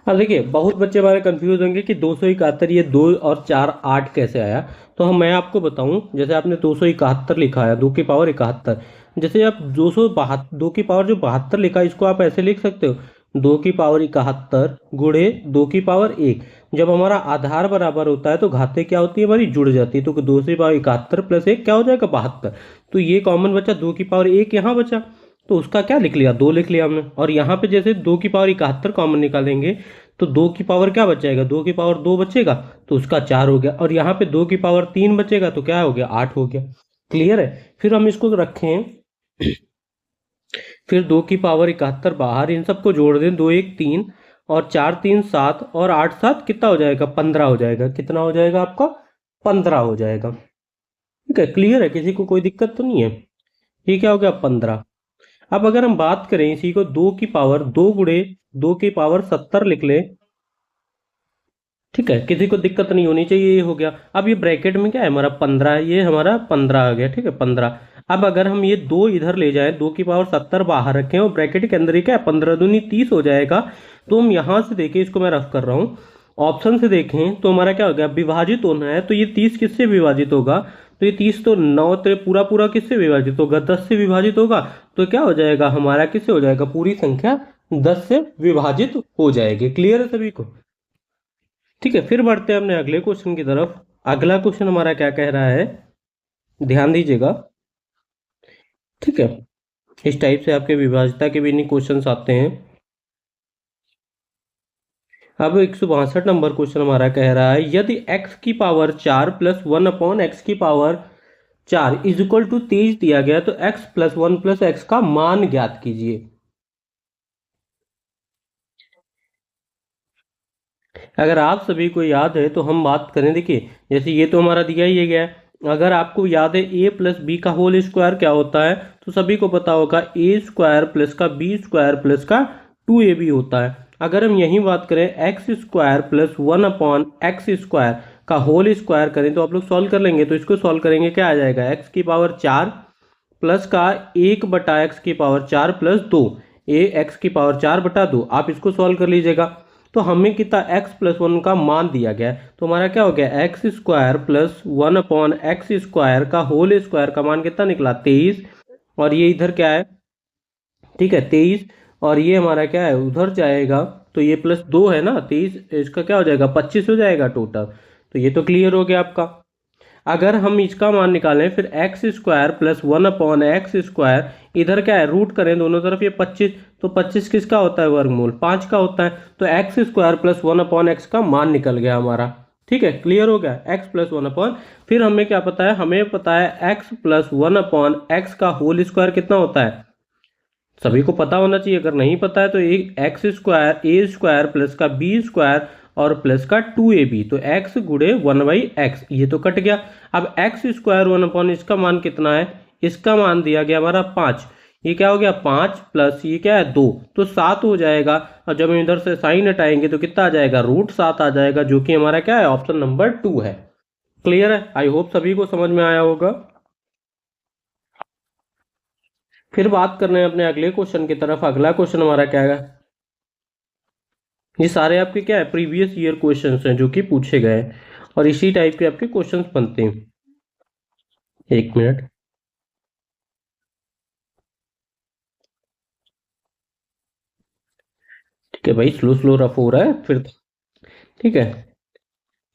अब देखिए, बहुत बच्चे हमारे कंफ्यूज होंगे कि 271, ये 2 और 4 8 कैसे आया। तो हम मैं आपको बताऊं, जैसे आपने 271 लिखा है, 2 की पावर 71, जैसे आप 272, 2 की पावर जो 72 लिखा है, इसको आप ऐसे लिख सकते हो, 2 की पावर 71 गुणे 2 की पावर 1। जब हमारा आधार बराबर होता है तो घातें क्या होती है हमारी, जुड़ जाती है। तो 2 की पावर 71 प्लस 1 क्या हो जाएगा, 72। तो ये कॉमन बचा, 2 की पावर 1 यहाँ बचा, तो उसका क्या लिख लिया, 2 लिख लिया हमने। और यहाँ पे जैसे 2 की पावर 71 कॉमन निकालेंगे तो 2 की पावर क्या बचेगा, 2 की पावर 2 बचेगा, तो उसका 4 हो गया, और यहाँ पे 2 की पावर 3 बचेगा, तो क्या हो गया, 8 हो गया। क्लियर है। फिर हम इसको रखें, फिर 2 की पावर 71 बाहर, इन सबको जोड़ दें, 2 1 3, और 4 3 7, और 8 7 कितना हो जाएगा, 15 हो जाएगा। कितना हो जाएगा आपका, 15 हो जाएगा। ठीक है, क्लियर है, किसी को कोई दिक्कत तो नहीं है। ये क्या हो गया, 15। अब अगर हम बात करें इसी को, 2 की पावर 2 गुणे 2 की पावर 70 लिख ले, ठीक है, किसी को दिक्कत नहीं होनी चाहिए। ये हो गया। अब ये ब्रैकेट में क्या है हमारा 15, ये हमारा 15 आ गया। ठीक है, 15। अब अगर हम ये 2 इधर ले जाएं, 2 की पावर 70 बाहर रखें और ब्रैकेट के अंदर ही क्या है 15 दूनी 30 हो जाएगा। तो हम यहाँ से देखें, इसको मैं रफ कर रहा हूँ, ऑप्शन से देखें तो हमारा क्या हो गया, विभाजित होना है तो ये 30 किससे विभाजित होगा, तो ये 30 तो 9 तो पूरा पूरा किससे विभाजित होगा, 10 से विभाजित होगा। तो क्या हो जाएगा हमारा, किससे हो जाएगा, पूरी संख्या 10 से विभाजित हो जाएगी। क्लियर है सभी को? ठीक है, फिर बढ़ते हैं अपने अगले क्वेश्चन की तरफ। अगला क्वेश्चन हमारा क्या कह रहा है, ध्यान दीजिएगा। ठीक है, इस टाइप से आपके विभाज्यता के भी नहीं क्वेश्चन आते हैं। अब 162 नंबर क्वेश्चन हमारा कह रहा है, यदि x की पावर 4 प्लस 1 अपॉन एक्स की पावर 4 इज इक्वल टू 23 दिया गया तो x प्लस 1 प्लस एक्स का मान ज्ञात कीजिए। अगर आप सभी को याद है तो हम बात करें, देखिए जैसे ये तो हमारा दिया ही गया है। अगर आपको याद है ए प्लस बी का होल स्क्वायर क्या होता है, तो सभी को पता होगा ए स्क्वायर प्लस का बी स्क्वायर प्लस का 2ab होता है। अगर हम यही बात करें x square plus 1 upon x square का होल स्क्वायर करें, तो आप लोग सॉल्व कर लेंगे। तो इसको सॉल्व करेंगे, क्या आ जाएगा, एक्स की पावर 4 प्लस का 1/x की पावर 4 प्लस 2, ए एक्स की पावर 4/2। आप इसको सॉल्व कर लीजिएगा। तो हमें कितना x प्लस 1 का मान दिया गया है, तो हमारा क्या हो गया, x square plus 1 upon x square का होल स्क्वायर का मान कितना निकला, 23। और ये इधर क्या है, ठीक है 23, और ये हमारा क्या है उधर जाएगा, तो ये प्लस 2 है ना, 23 इसका क्या हो जाएगा 25 हो जाएगा टोटल। तो ये तो क्लियर हो गया आपका। अगर हम इसका मान निकालें, फिर x square plus 1 upon x square, इधर क्या है रूट करें दोनों तरफ, ये 25, तो 25 किसका होता है, वर्गमूल 5 का होता है। तो x square plus 1 upon x का मान निकल गया हमारा। ठीक है, क्लियर हो गया, एक्स प्लस 1 अपॉन, फिर हमें क्या पता है, हमें पता है एक्स प्लस 1 अपॉन एक्स का होल स्क्वायर कितना होता है, सभी को पता होना चाहिए। अगर नहीं पता है तो एक एक्स स्क्वायर ए स्क्वायर प्लस का बी स्क्वायर और प्लस का 2ab, तो x गुड़े 1/x, ये तो कट गया। अब एक्स स्क्वायर 1 अपॉन इसका मान कितना है, इसका मान दिया गया हमारा 5, ये क्या हो गया 5 प्लस ये क्या है 2, तो 7 हो जाएगा। और जब हम इधर से साइन हटाएंगे तो कितना आ जाएगा, √7 आ जाएगा, जो कि हमारा क्या है, ऑप्शन नंबर 2 है। क्लियर है, आई होप सभी को समझ में आया होगा। फिर बात करने हैं अपने अगले क्वेश्चन की तरफ। अगला क्वेश्चन हमारा क्या है, ये सारे आपके क्या है, प्रीवियस ईयर क्वेश्चंस हैं जो कि पूछे गए हैं, और इसी टाइप के आपके क्वेश्चंस बनते हैं। एक मिनट, ठीक है भाई, स्लो स्लो रफ हो रहा है फिर। ठीक है,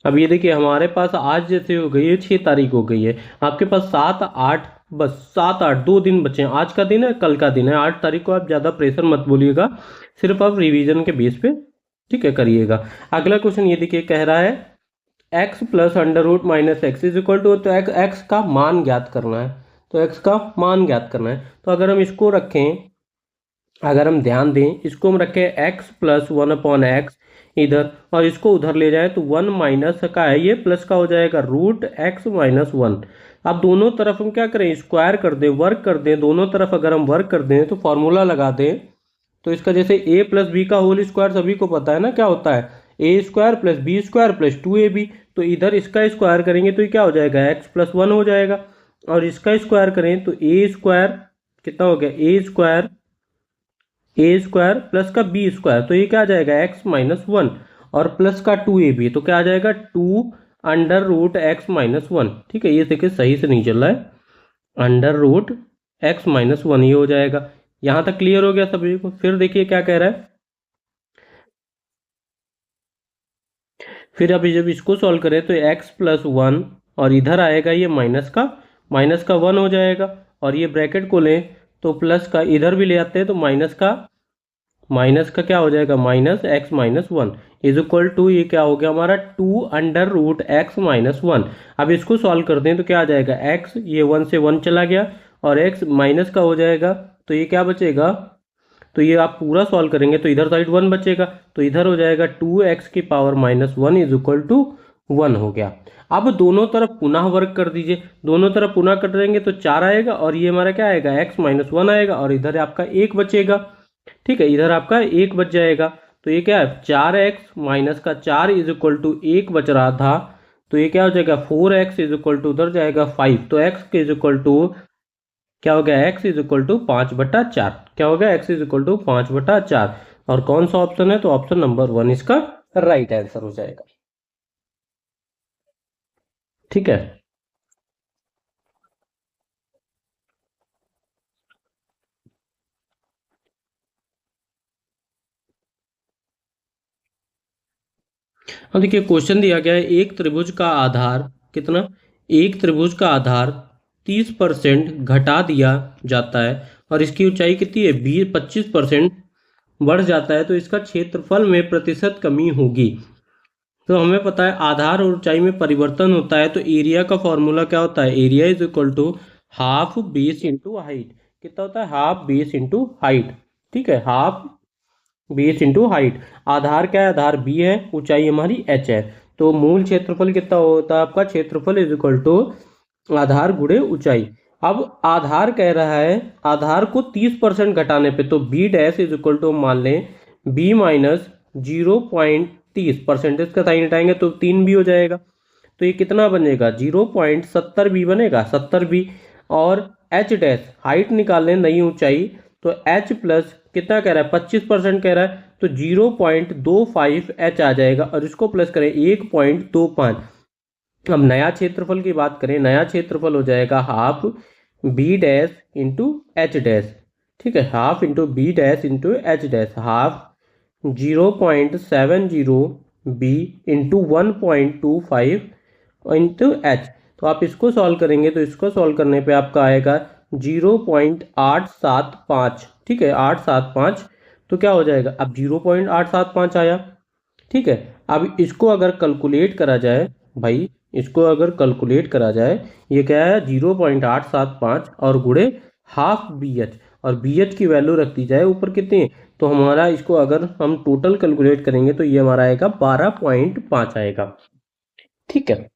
अब ये देखिए हमारे पास आज जैसे हो गई है 6 तारीख हो गई है, आपके पास 7 8, बस 7 8 2 दिन बचे हैं। आज का दिन है, कल का दिन है, 8 तारीख को। आप ज़्यादा प्रेशर मत बोलिएगा, सिर्फ आप रिवीजन के बेस पे ठीक है करिएगा। अगला क्वेश्चन ये देखिए कह रहा है x plus under root minus x is equal to, तो x का मान ज्ञात करना है, तो x का मान ज्ञात करना है। तो अगर हम इसको रखें, अगर हम ध्यान दें, इसको हम रखें x प्लस 1 अपॉन एक्स इधर, और इसको उधर ले जाए तो 1 माइनस का है, ये प्लस का हो जाएगा √x माइनस 1। अब दोनों तरफ हम क्या करें, स्क्वायर कर दें, वर्क कर दें, दोनों तरफ अगर हम वर्क कर दें तो फॉर्मूला लगा दें। तो इसका जैसे a प्लस बी का होल स्क्वायर सभी को पता है ना क्या होता है, A square plus B square plus 2ab। तो इधर इसका स्क्वायर करेंगे तो ये क्या हो जाएगा, x प्लस 1 हो जाएगा, और इसका स्क्वायर करें तो ए स्क्वायर कितना हो गया, ए स्क्वायर प्लस का बी स्क्वायर, तो ये क्या आ जाएगा x माइनस 1, और प्लस का 2ab, तो क्या आ जाएगा 2 अंडर रूट x माइनस 1। ठीक है, ये देखिए सही से नहीं चल रहा है, अंडर रूट x माइनस 1 ये हो जाएगा। यहां तक क्लियर हो गया सभी को। फिर देखिए क्या कह रहा है, फिर अभी जब इसको सॉल्व करें तो x प्लस 1, और इधर आएगा ये माइनस का 1 हो जाएगा, और ये ब्रैकेट को लें तो प्लस का इधर भी ले आते हैं तो माइनस का क्या हो जाएगा, minus x minus 1 is equal to, ये क्या हो गया हमारा 2 अंडर रूट x माइनस 1। अब इसको सॉल्व कर दें तो क्या आ जाएगा, x ये 1 से 1 चला गया, और x माइनस का हो जाएगा, तो ये क्या बचेगा, तो ये आप पूरा सॉल्व करेंगे तो इधर साइड 1 बचेगा, तो इधर हो जाएगा 2x की power minus 1 is equal to 1 हो गया। अब दोनों तरफ पुनः वर्क कर दीजिए, दोनों तरफ पुनः कर देंगे तो 4 आएगा, और ये हमारा क्या आएगा, x माइनस 1 आएगा, और इधर आपका 1 बचेगा। ठीक है, इधर आपका 1 बच जाएगा। तो ये क्या है, 4x - 4 इज इक्वल टू 1 बच रहा था, तो ये क्या हो जाएगा 4x इज इक्वल टू उधर जाएगा 5, तो x इज इक्वल टू क्या हो गया, x इज इक्वल टू 5/4। क्या हो गया, x इज इक्वल टू 5/4। और कौन सा ऑप्शन है, तो ऑप्शन नंबर 1 इसका राइट आंसर हो जाएगा। ठीक है, अब देखिए क्वेश्चन दिया गया है, एक त्रिभुज का आधार कितना, एक त्रिभुज का आधार 30% घटा दिया जाता है और इसकी ऊंचाई कितनी है, 25% बढ़ जाता है, तो इसका क्षेत्रफल में प्रतिशत कमी होगी। तो हमें पता है आधार और ऊंचाई में परिवर्तन होता है, तो एरिया का फॉर्मूला क्या होता है, area is equal to half base into height. कितना होता है, हाफ बेस इंटू हाइट। ठीक है, हाफ बेस इंटू हाइट। आधार क्या है, आधार बी है, ऊंचाई हमारी एच है, तो मूल क्षेत्रफल कितना होता है आपका, क्षेत्रफल इज इक्वल टू आधार गुणे ऊंचाई। अब आधार कह रहा है, आधार को 30% घटाने पे, तो B dash is equal to मान लें बी माइनस 0.30, परसेंटेज का साइन हटाएंगे तो 3b हो जाएगा, तो ये कितना बनेगा 0.70b बनेगा, 70b। और एच डैश हाइट निकालने नई ऊंचाई, तो एच प्लस कितना कह रहा है, 25% कह रहा है, तो 0.25 एच आ जाएगा, और इसको प्लस करें 1.25। अब नया क्षेत्रफल की बात करें, नया क्षेत्रफल हो जाएगा half B dash into H dash. ठीक है, half into B dash into H dash, half 0.70 B into 1.25 into H. तो आप इसको सॉल्व करेंगे, तो इसको सॉल्व करने पे आपका आएगा 0.875। ठीक है, 875, तो क्या हो जाएगा, अब 0.875 आया। ठीक है, अब इसको अगर कैलकुलेट करा जाए भाई, इसको अगर कैलकुलेट करा जाए, ये क्या है 0.875 और गुणे हाफ बी एच, और बी एच की वैल्यू रख दी जाए ऊपर कितनी, तो हमारा इसको अगर हम टोटल कैलकुलेट करेंगे तो ये हमारा आएगा 12.5 आएगा। ठीक है,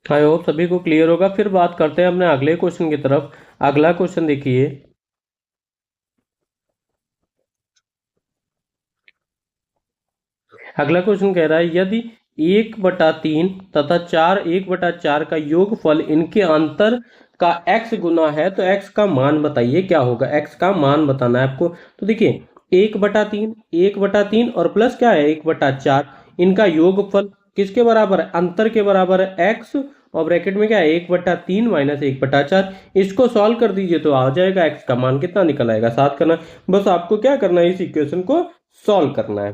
आई होप सभी को क्लियर होगा। फिर बात करते हैं अपने अगले क्वेश्चन की तरफ। अगला क्वेश्चन देखिए, अगला क्वेश्चन कह रहा है यदि 1/3 तथा 1/4 का योगफल इनके अंतर का x गुना है तो x का मान बताइए क्या होगा, x का मान बताना है आपको। तो देखिए 1/3, 1/3 और प्लस क्या है 1/4, इनका योगफल किसके बराबर है, अंतर के बराबर है x, और ब्रैकेट में क्या है 1/3 माइनस 1/4। इसको सॉल्व कर दीजिए तो आ जाएगा x का मान कितना निकल आएगा 7 करना। बस आपको क्या करना है, इस इक्वेशन को सॉल्व करना है।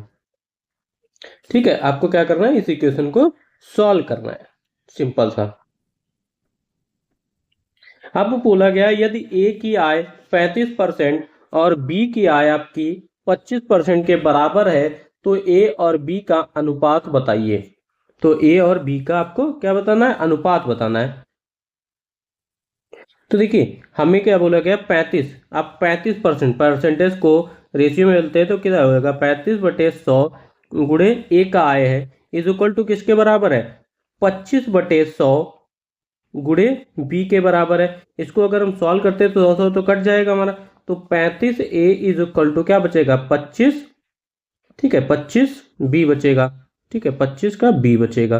ठीक है, आपको क्या करना है, इस इक्वेशन को सॉल्व करना है, सिंपल सा। अब बोला गया यदि ए की आय 35% और बी की आय आपकी 25% के बराबर है तो ए और बी का अनुपात बताइए। तो ए और बी का आपको क्या बताना है, अनुपात बताना है। तो देखिए हमें क्या बोला गया 35, आप 35% परसेंटेज को रेशियो में लेते हैं तो क्या होगा 35/100 गुणे ए का आय है इज इक्वल टू किसके बराबर है, 25/100 गुणे बी के बराबर है। इसको अगर हम सॉल्व करते हैं तो 100 तो कट जाएगा हमारा, तो 35a इज इक्वल टू क्या बचेगा 25। ठीक है, 25b बचेगा। ठीक है, 25 का b बचेगा।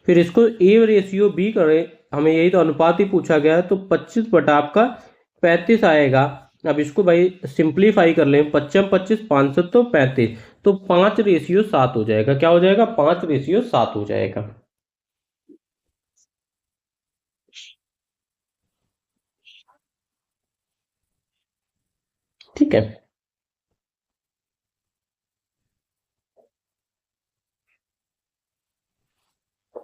फिर इसको a रेशियो b करें, हमें यही तो अनुपात ही पूछा गया है, तो 25 बटा आपका 35 आएगा। अब इसको भाई सिंप्लीफाई कर लें, 25 25 500 तो 35, तो 5/7 हो जाएगा। क्या हो जाएगा, 5/7 हो जाएगा। ठीक है,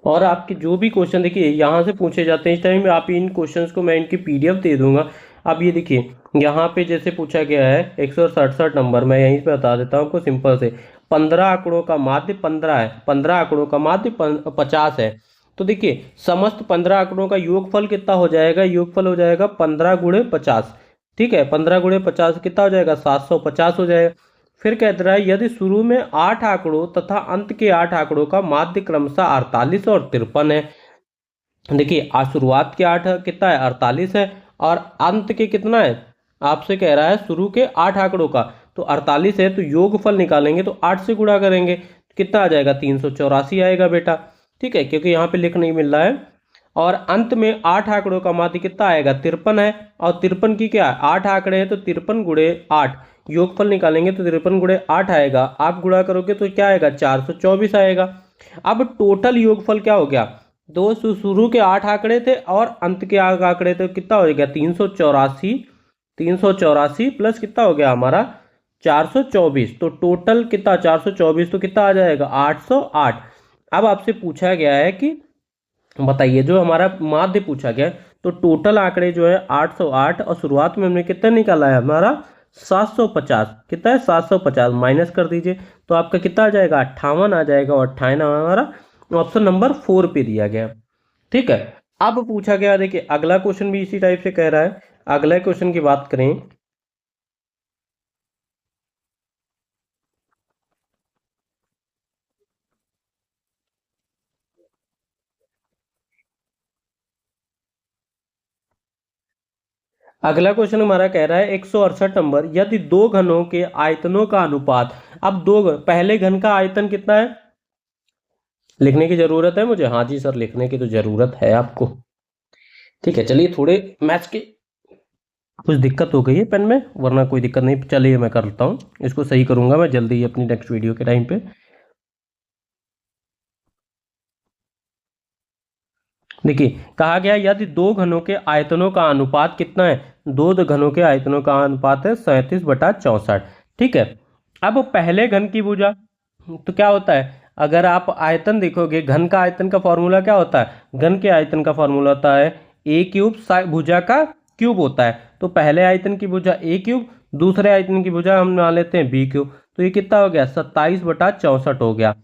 और आपके जो भी क्वेश्चन देखिए यहाँ से पूछे जाते हैं, इस टाइम में आप इन क्वेश्चंस को मैं इनकी पीडीएफ दे दूंगा। अब ये देखिए यहाँ पे जैसे पूछा गया है 167 नंबर, मैं यहीं पे बता देता हूँ आपको सिंपल से। 15 आंकड़ों का माध्य 15 है, 15 आंकड़ों का माध्य 50 है, तो देखिए समस्त 15 आंकड़ों का योगफल कितना हो जाएगा, योगफल हो जाएगा 15 गुणे 50। ठीक है, 15 गुणे 50 कितना हो जाएगा, 750 हो जाएगा। फिर कहते रहा है यदि शुरू में 8 आंकड़ों तथा अंत के 8 आंकड़ों का माध्य क्रमशः 48 और 53 है। देखिए आज शुरुआत के 8 कितना है, 48 है, और अंत के कितना है, आपसे कह रहा है शुरू के 8 आंकड़ों का, तो 48 है, तो योगफल निकालेंगे तो 8 से गुणा करेंगे, कितना आ जाएगा, 384 आएगा बेटा। ठीक है, क्योंकि यहाँ पे लिख नहीं मिल रहा है। और अंत में 8 आंकड़ों का माध्य कितना आएगा, 53 है, और 53 की क्या है, 8 आंकड़े हैं तो 53 गुणे 8, योगफल निकालेंगे तो 53 गुणे 8 आएगा, आप गुणा करोगे तो क्या आएगा, 424 आएगा। अब टोटल योगफल क्या हो गया, दो शुरू के 8 आंकड़े थे और अंत के 8 आंकड़े थे, कितना हो गया, 384, 384 प्लस कितना हो गया हमारा 424, तो टोटल कितना 424, तो कितना आ जाएगा 808। अब आपसे पूछा गया है कि बताइए, जो हमारा माध्य पूछा गया है, तो टोटल आंकड़े जो है 808, और शुरुआत में हमने कितना निकाला है हमारा 750, कितना है 750, माइनस कर दीजिए तो आपका कितना आ जाएगा 58 आ जाएगा, और 58 हमारा ऑप्शन नंबर 4 पे दिया गया। ठीक है, अब पूछा गया, देखिए अगला क्वेश्चन भी इसी टाइप से कह रहा है। अगले क्वेश्चन की बात करें, अगला क्वेश्चन हमारा कह रहा है 168 नंबर, यदि दो घनों के आयतनों का अनुपात, अब पहले घन का आयतन कितना है, लिखने की जरूरत है मुझे, हाँ जी सर लिखने की तो जरूरत है आपको। ठीक है, चलिए थोड़े मैथ्स की कुछ दिक्कत हो गई है पेन में, वरना कोई दिक्कत नहीं, चलिए मैं करता हूँ, इसको सही करूंगा मैं जल्दी ही अपनी नेक्स्ट वीडियो के टाइम पे। देखिए कहा गया यदि दो घनों के आयतनों का अनुपात कितना है, दो घनों के आयतनों का अनुपात है 37/64। ठीक है, अब पहले घन की भुजा, तो क्या होता है, अगर आप आयतन देखोगे, घन का आयतन का फॉर्मूला क्या होता है, घन के आयतन का फॉर्मूला होता है ए क्यूब भुजा का क्यूब होता है, तो पहले आयतन की भुजा ए क्यूब, दूसरे आयतन की भुजा हम मान लेते हैं बी क्यूब, तो ये कितना हो गया 27/64 हो गया।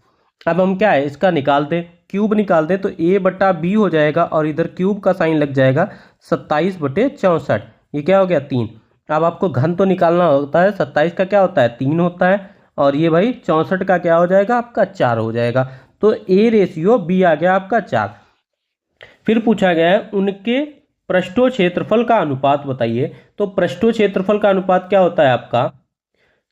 अब हम क्या है इसका निकाल दें, क्यूब निकाल दें, तो ए बटा बी हो जाएगा, और इधर क्यूब का साइन लग जाएगा, 27/64, ये क्या हो गया 3। अब आपको घन तो निकालना होता है, 27 का क्या होता है 3 होता है, और ये भाई 64 का क्या हो जाएगा आपका 4 हो जाएगा, तो ए रेशियो बी आ गया आपका 4। फिर पूछा गया है उनके पृष्ठों क्षेत्रफल का अनुपात बताइए, तो पृष्ठों क्षेत्रफल का अनुपात क्या होता है आपका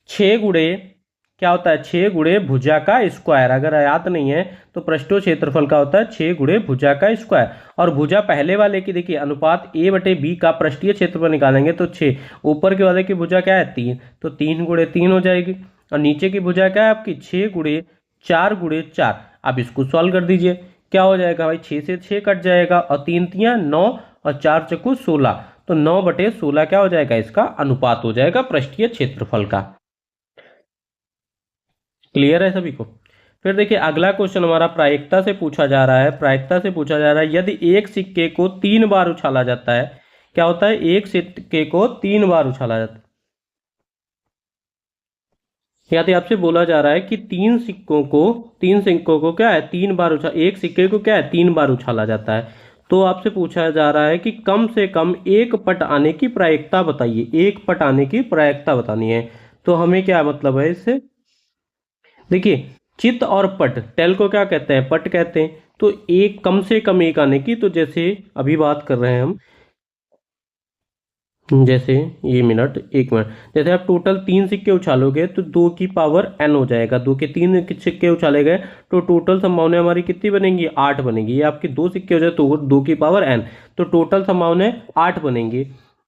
6 गुणे, क्या होता है 6 गुणे भुजा का स्क्वायर, अगर याद नहीं है तो पृष्ठों क्षेत्रफल का होता है 6 गुणे भुजा का स्क्वायर, और भुजा पहले वाले की देखिए अनुपात ए बटे बी का पृष्ठीय क्षेत्रफल निकालेंगे तो 6, ऊपर के वाले की भुजा क्या है 3, तो 3 गुणे 3 हो जाएगी, और नीचे की भुजा क्या है आपकी 6 गुणे 4 गुणे 4। अब इसको सॉल्व कर दीजिए, क्या हो जाएगा भाई 6 से 6 कट जाएगा, और 3 तियां 9, और 4 चक्कू 16, तो 9/16 क्या हो जाएगा इसका अनुपात हो जाएगा पृष्ठीय क्षेत्रफल का। क्लियर है सभी को। फिर देखिए अगला क्वेश्चन हमारा प्रायिकता से पूछा जा रहा है, प्रायिकता से पूछा जा रहा है यदि एक सिक्के को 3 बार उछाला जाता है, क्या होता है एक सिक्के को 3 बार उछाला जाता है, यदि आपसे बोला जा रहा है कि तीन सिक्कों को क्या है 3 बार एक सिक्के को क्या है 3 बार उछाला जाता है, तो आपसे पूछा जा रहा है कि कम से कम एक पट आने की प्रायिकता बताइए, एक पट आने की प्रायिकता बतानी है। तो हमें क्या मतलब है इससे, देखिए चित और पट, टेल को क्या कहते हैं पट कहते हैं, तो एक कम से कम एक आने की, तो जैसे अभी बात कर रहे हैं हम, जैसे ये मिनट एक मिनट, जैसे आप टोटल 3 सिक्के उछालोगे तो 2 की पावर n हो जाएगा, 2 के 3 सिक्के उछाले गए तो टोटल संभावना हमारी कितनी बनेंगी 8 बनेगी, ये आपके 2 सिक्के हो जाए तो 2 की पावर n, तो टोटल संभावना 8 बनेंगी।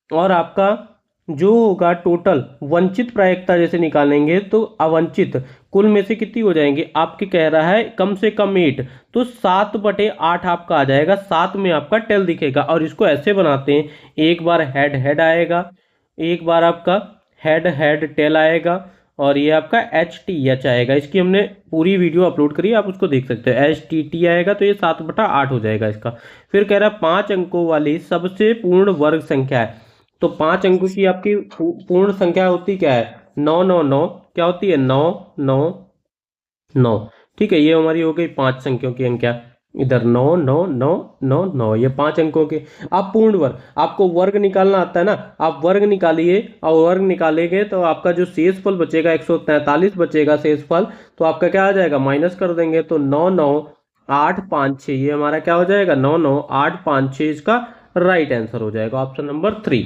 और आपका जो होगा टोटल वंचित प्रायिकता जैसे निकालेंगे तो अवंचित कुल में से कितनी हो जाएंगी आपकी, कह रहा है कम से कम 8, तो 7/8 आपका आ जाएगा, 7 में आपका टेल दिखेगा। और इसको ऐसे बनाते हैं, एक बार हेड हेड आएगा, एक बार आपका हेड हेड टेल आएगा, और ये आपका HTH आएगा, इसकी हमने पूरी वीडियो अपलोड करी है, आप उसको देख सकते हैं, HTT आएगा, तो ये 7/8 हो जाएगा इसका। फिर कह रहा है 5 अंकों वाली सबसे पूर्ण वर्ग संख्या है, तो 5 अंकों की आपकी पूर्ण संख्या होती क्या है 999, क्या होती है 999। ठीक है, ये हमारी हो गई 5 संख्याओं की संख्या। इधर 9 9 9 9 9, ये 5 अंकों के। आप पूर्ण वर्ग, आपको वर्ग निकालना आता है ना, आप वर्ग निकालिए और वर्ग निकालेंगे तो आपका जो शेषफल बचेगा 143 बचेगा शेषफल, तो आपका क्या आ जाएगा, माइनस कर देंगे तो 9 9 8 5 6, ये हमारा क्या हो जाएगा, 9 9 8 5 6, इसका राइट आंसर हो जाएगा ऑप्शन नंबर 3।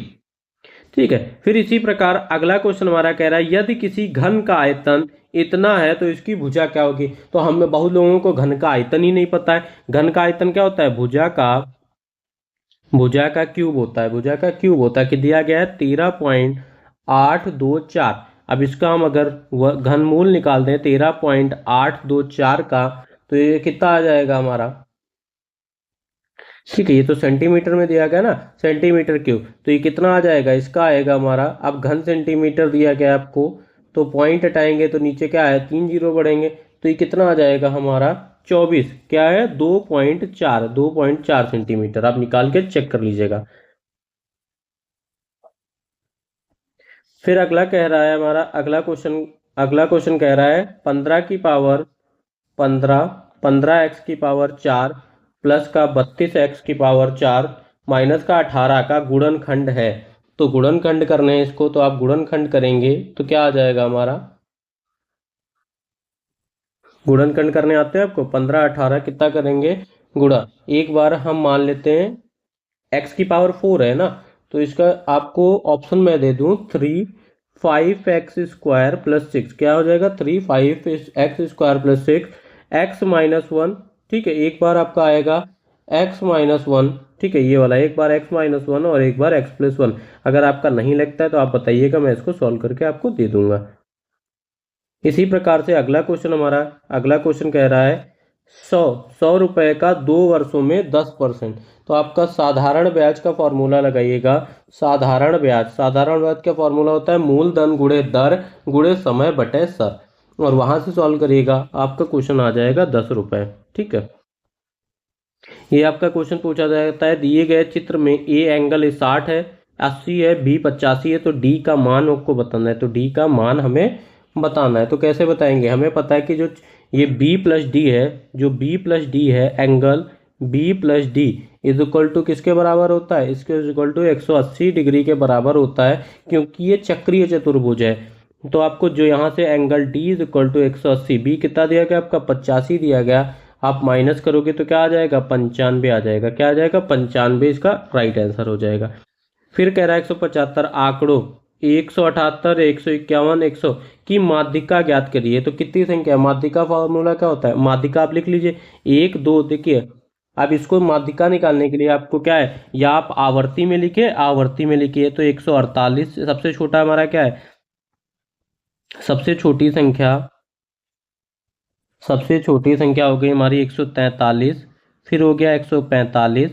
ठीक है, फिर इसी प्रकार अगला क्वेश्चन हमारा कह रहा है यदि किसी घन का आयतन इतना है तो इसकी भुजा क्या होगी। तो हम बहुत लोगों को घन का आयतन ही नहीं पता है। घन का आयतन क्या होता है, भुजा का क्यूब होता है। भुजा का क्यूब होता है कि दिया गया है 13.824। अब इसका हम अगर घनमूल निकाल दें 13.824 का, तो ये कितना आ जाएगा हमारा। ठीक है, ये तो सेंटीमीटर में दिया गया ना, सेंटीमीटर क्यूब, तो ये कितना आ जाएगा, इसका आएगा हमारा। अब घन सेंटीमीटर दिया गया आपको, तो पॉइंट हटाएंगे तो नीचे क्या है, 3 जीरो बढ़ेंगे, तो ये कितना आ जाएगा हमारा 24, क्या है 2.4 सेंटीमीटर। आप निकाल के चेक कर लीजिएगा। फिर अगला कह रहा है हमारा अगला क्वेश्चन कह रहा है 15 एक्स की पावर 4 प्लस का 32 एक्स की पावर 4 माइनस का 18 का गुणनखंड है। तो गुणनखंड करने हैं इसको, तो आप गुणनखंड करेंगे तो क्या आ जाएगा हमारा, गुणनखंड करने आते हैं आपको, 15 18 कितना करेंगे गुणा। एक बार हम मान लेते हैं एक्स की पावर 4 है ना, तो इसका आपको ऑप्शन में दे दूं 3 5 एक्स स्क्वायर प्लस 6, क्या हो जाएगा 3 5 एक्स स्क्वायर प्लस 6 एक्स-1। ठीक है, एक बार आपका आएगा x-1। ठीक है, ये वाला एक बार x-1 और एक बार x+1। अगर आपका नहीं लगता है तो आप बताइएगा, मैं इसको सॉल्व करके आपको दे दूंगा। इसी प्रकार से अगला क्वेश्चन कह रहा है 100 रुपए का 2 वर्षों में 10%। तो आपका साधारण ब्याज का फॉर्मूला लगाइएगा। साधारण ब्याज का फॉर्मूला होता है मूलधन गुणे दर गुणे समय बटे सर, और वहां से सॉल्व करिएगा, आपका क्वेश्चन आ जाएगा 10 रुपए। ठीक है, ये आपका क्वेश्चन पूछा जाता है दिए गए चित्र में ए एंगल 60 है, 80 है, बी 85 है, तो डी का मान आपको बताना है। तो डी का मान हमें बताना है, तो कैसे बताएंगे, हमें पता है कि जो ये बी प्लस डी है, जो बी प्लस डी है, angle B plus D is equal to किसके बराबर होता है, इसके इज इक्वल टू 180 डिग्री के बराबर होता है, क्योंकि ये चक्रीय चतुर्भुज है। तो आपको जो यहाँ से angle D is equal to 180, B कितना दिया गया आपका 85 दिया गया, आप माइनस करोगे तो क्या आ जाएगा 95 आ जाएगा, क्या आ जाएगा 95, इसका राइट आंसर हो जाएगा। फिर कह रहा है 175 आंकड़ों 178 151 100 की माध्यिका ज्ञात करिए। तो कितनी संख्या, माध्यिका फॉर्मूला क्या होता है, माध्यिका आप लिख लीजिए 1 2। देखिए अब इसको माध्यिका निकालने के लिए आपको क्या है, या आप आवर्ती में लिखिए तो 148 सबसे छोटा हमारा क्या है, सबसे छोटी संख्या हो गई हमारी 143, फिर हो गया 145,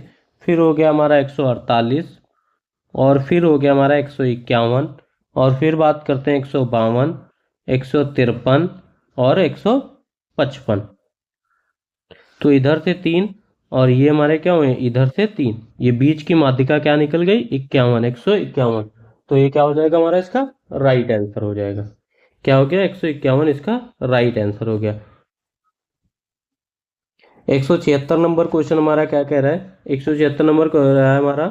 फिर हो गया हमारा 148, और फिर हो गया हमारा 151, और फिर बात करते हैं 152, 153 और 155। तो इधर से 3 और ये हमारे क्या हुए, इधर से 3, ये बीच की माध्यिका क्या निकल गई 51, 151। तो ये क्या हो जाएगा हमारा, इसका राइट आंसर हो जाएगा। क्या हो गया 151, इसका राइट आंसर हो गया। 176 नंबर क्वेश्चन हमारा क्या कह रहा है, 176 नंबर कह रहा है हमारा,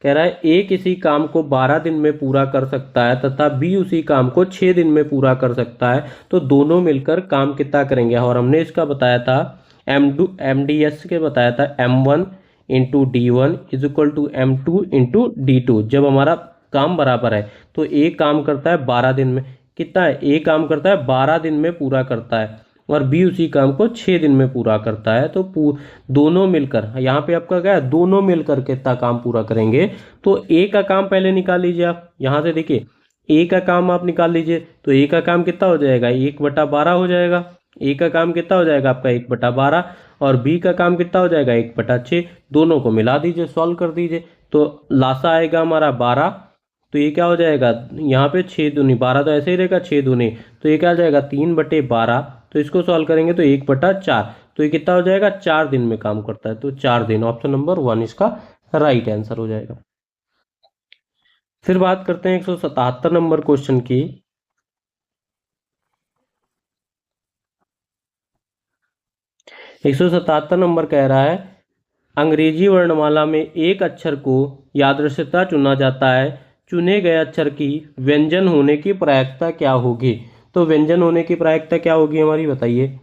कह रहा है ए किसी काम को 12 दिन में पूरा कर सकता है तथा बी उसी काम को 6 दिन में पूरा कर सकता है, तो दोनों मिलकर काम कितना करेंगे। और हमने इसका बताया था MDS के बताया था M1 × D1 is equal to M2 × D2। जब हमारा काम बराबर है तो ए काम करता है 12 दिन में, कितना है, ए काम करता है 12 दिन में पूरा करता है और बी उसी काम को 6 दिन में पूरा करता है। तो दोनों मिलकर, यहाँ पे आपका क्या है, दोनों मिलकर कितना काम पूरा करेंगे। तो ए का काम पहले निकाल लीजिए आप, यहाँ से देखिए ए का काम आप निकाल लीजिए, तो ए का काम कितना हो जाएगा 1/12 हो जाएगा। ए का काम कितना हो जाएगा आपका 1/12, और बी का काम कितना हो जाएगा 1/6। दोनों को मिला दीजिए, सॉल्व कर दीजिए, तो लासा आएगा हमारा 12। तो ये क्या हो जाएगा, यहाँ पे 6 दूनी 12, तो ऐसे ही रहेगा 6 दूनी, तो ये क्या हो जाएगा 3/12। तो इसको सॉल्व करेंगे तो 1/4, तो ये कितना हो जाएगा 4 दिन में काम करता है, तो 4 दिन, ऑप्शन नंबर 1 इसका राइट आंसर हो जाएगा। फिर बात करते हैं 177 नंबर क्वेश्चन की। 177 नंबर कह रहा है अंग्रेजी वर्णमाला में एक अक्षर को यादृच्छिकता चुना जाता है, चुने गए अक्षर की व्यंजन होने की प्रायिकता क्या होगी। तो व्यंजन होने की प्रायिकता क्या होगी हमारी, बताइए।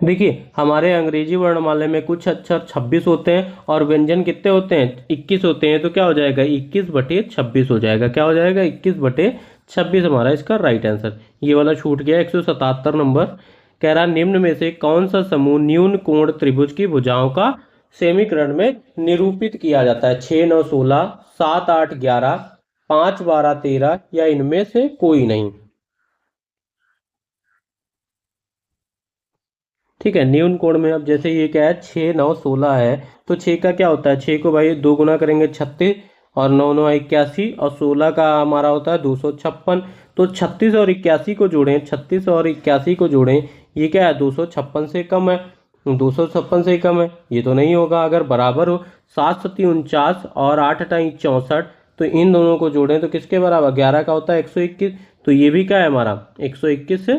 देखिए हमारे अंग्रेजी वर्णमाला में कुछ अक्षर 26 होते हैं और व्यंजन कितने होते हैं, 21 होते हैं। तो क्या हो जाएगा, 21/26 हो जाएगा। क्या हो जाएगा, 21/26 हमारा इसका राइट आंसर। ये वाला छूट गया। 177 नंबर कह रहा निम्न में से कौन सा समूह न्यून कोण त्रिभुज की भुजाओं का समीकरण में निरूपित किया जाता है। 6 9 16, 7 8 11, 5 12 13 या इनमें से कोई नहीं। ठीक है, न्यून कोण में अब जैसे ये क्या है, 6 9 16 है। तो 6 का क्या होता है, 6 को भाई 2 गुना करेंगे 36, और 9 9 81, और 16 का हमारा होता है 256। तो 36 और 81 को जोड़ें, 36 और 81 को जोड़ें, ये क्या है 256 से कम है। 256 से कम है, ये तो नहीं होगा। अगर बराबर हो, 7 7 49 और 8 8 64, तो इन दोनों को जोड़ें तो किसके बराबर, 11 का होता है 121। तो ये भी क्या है हमारा 121 से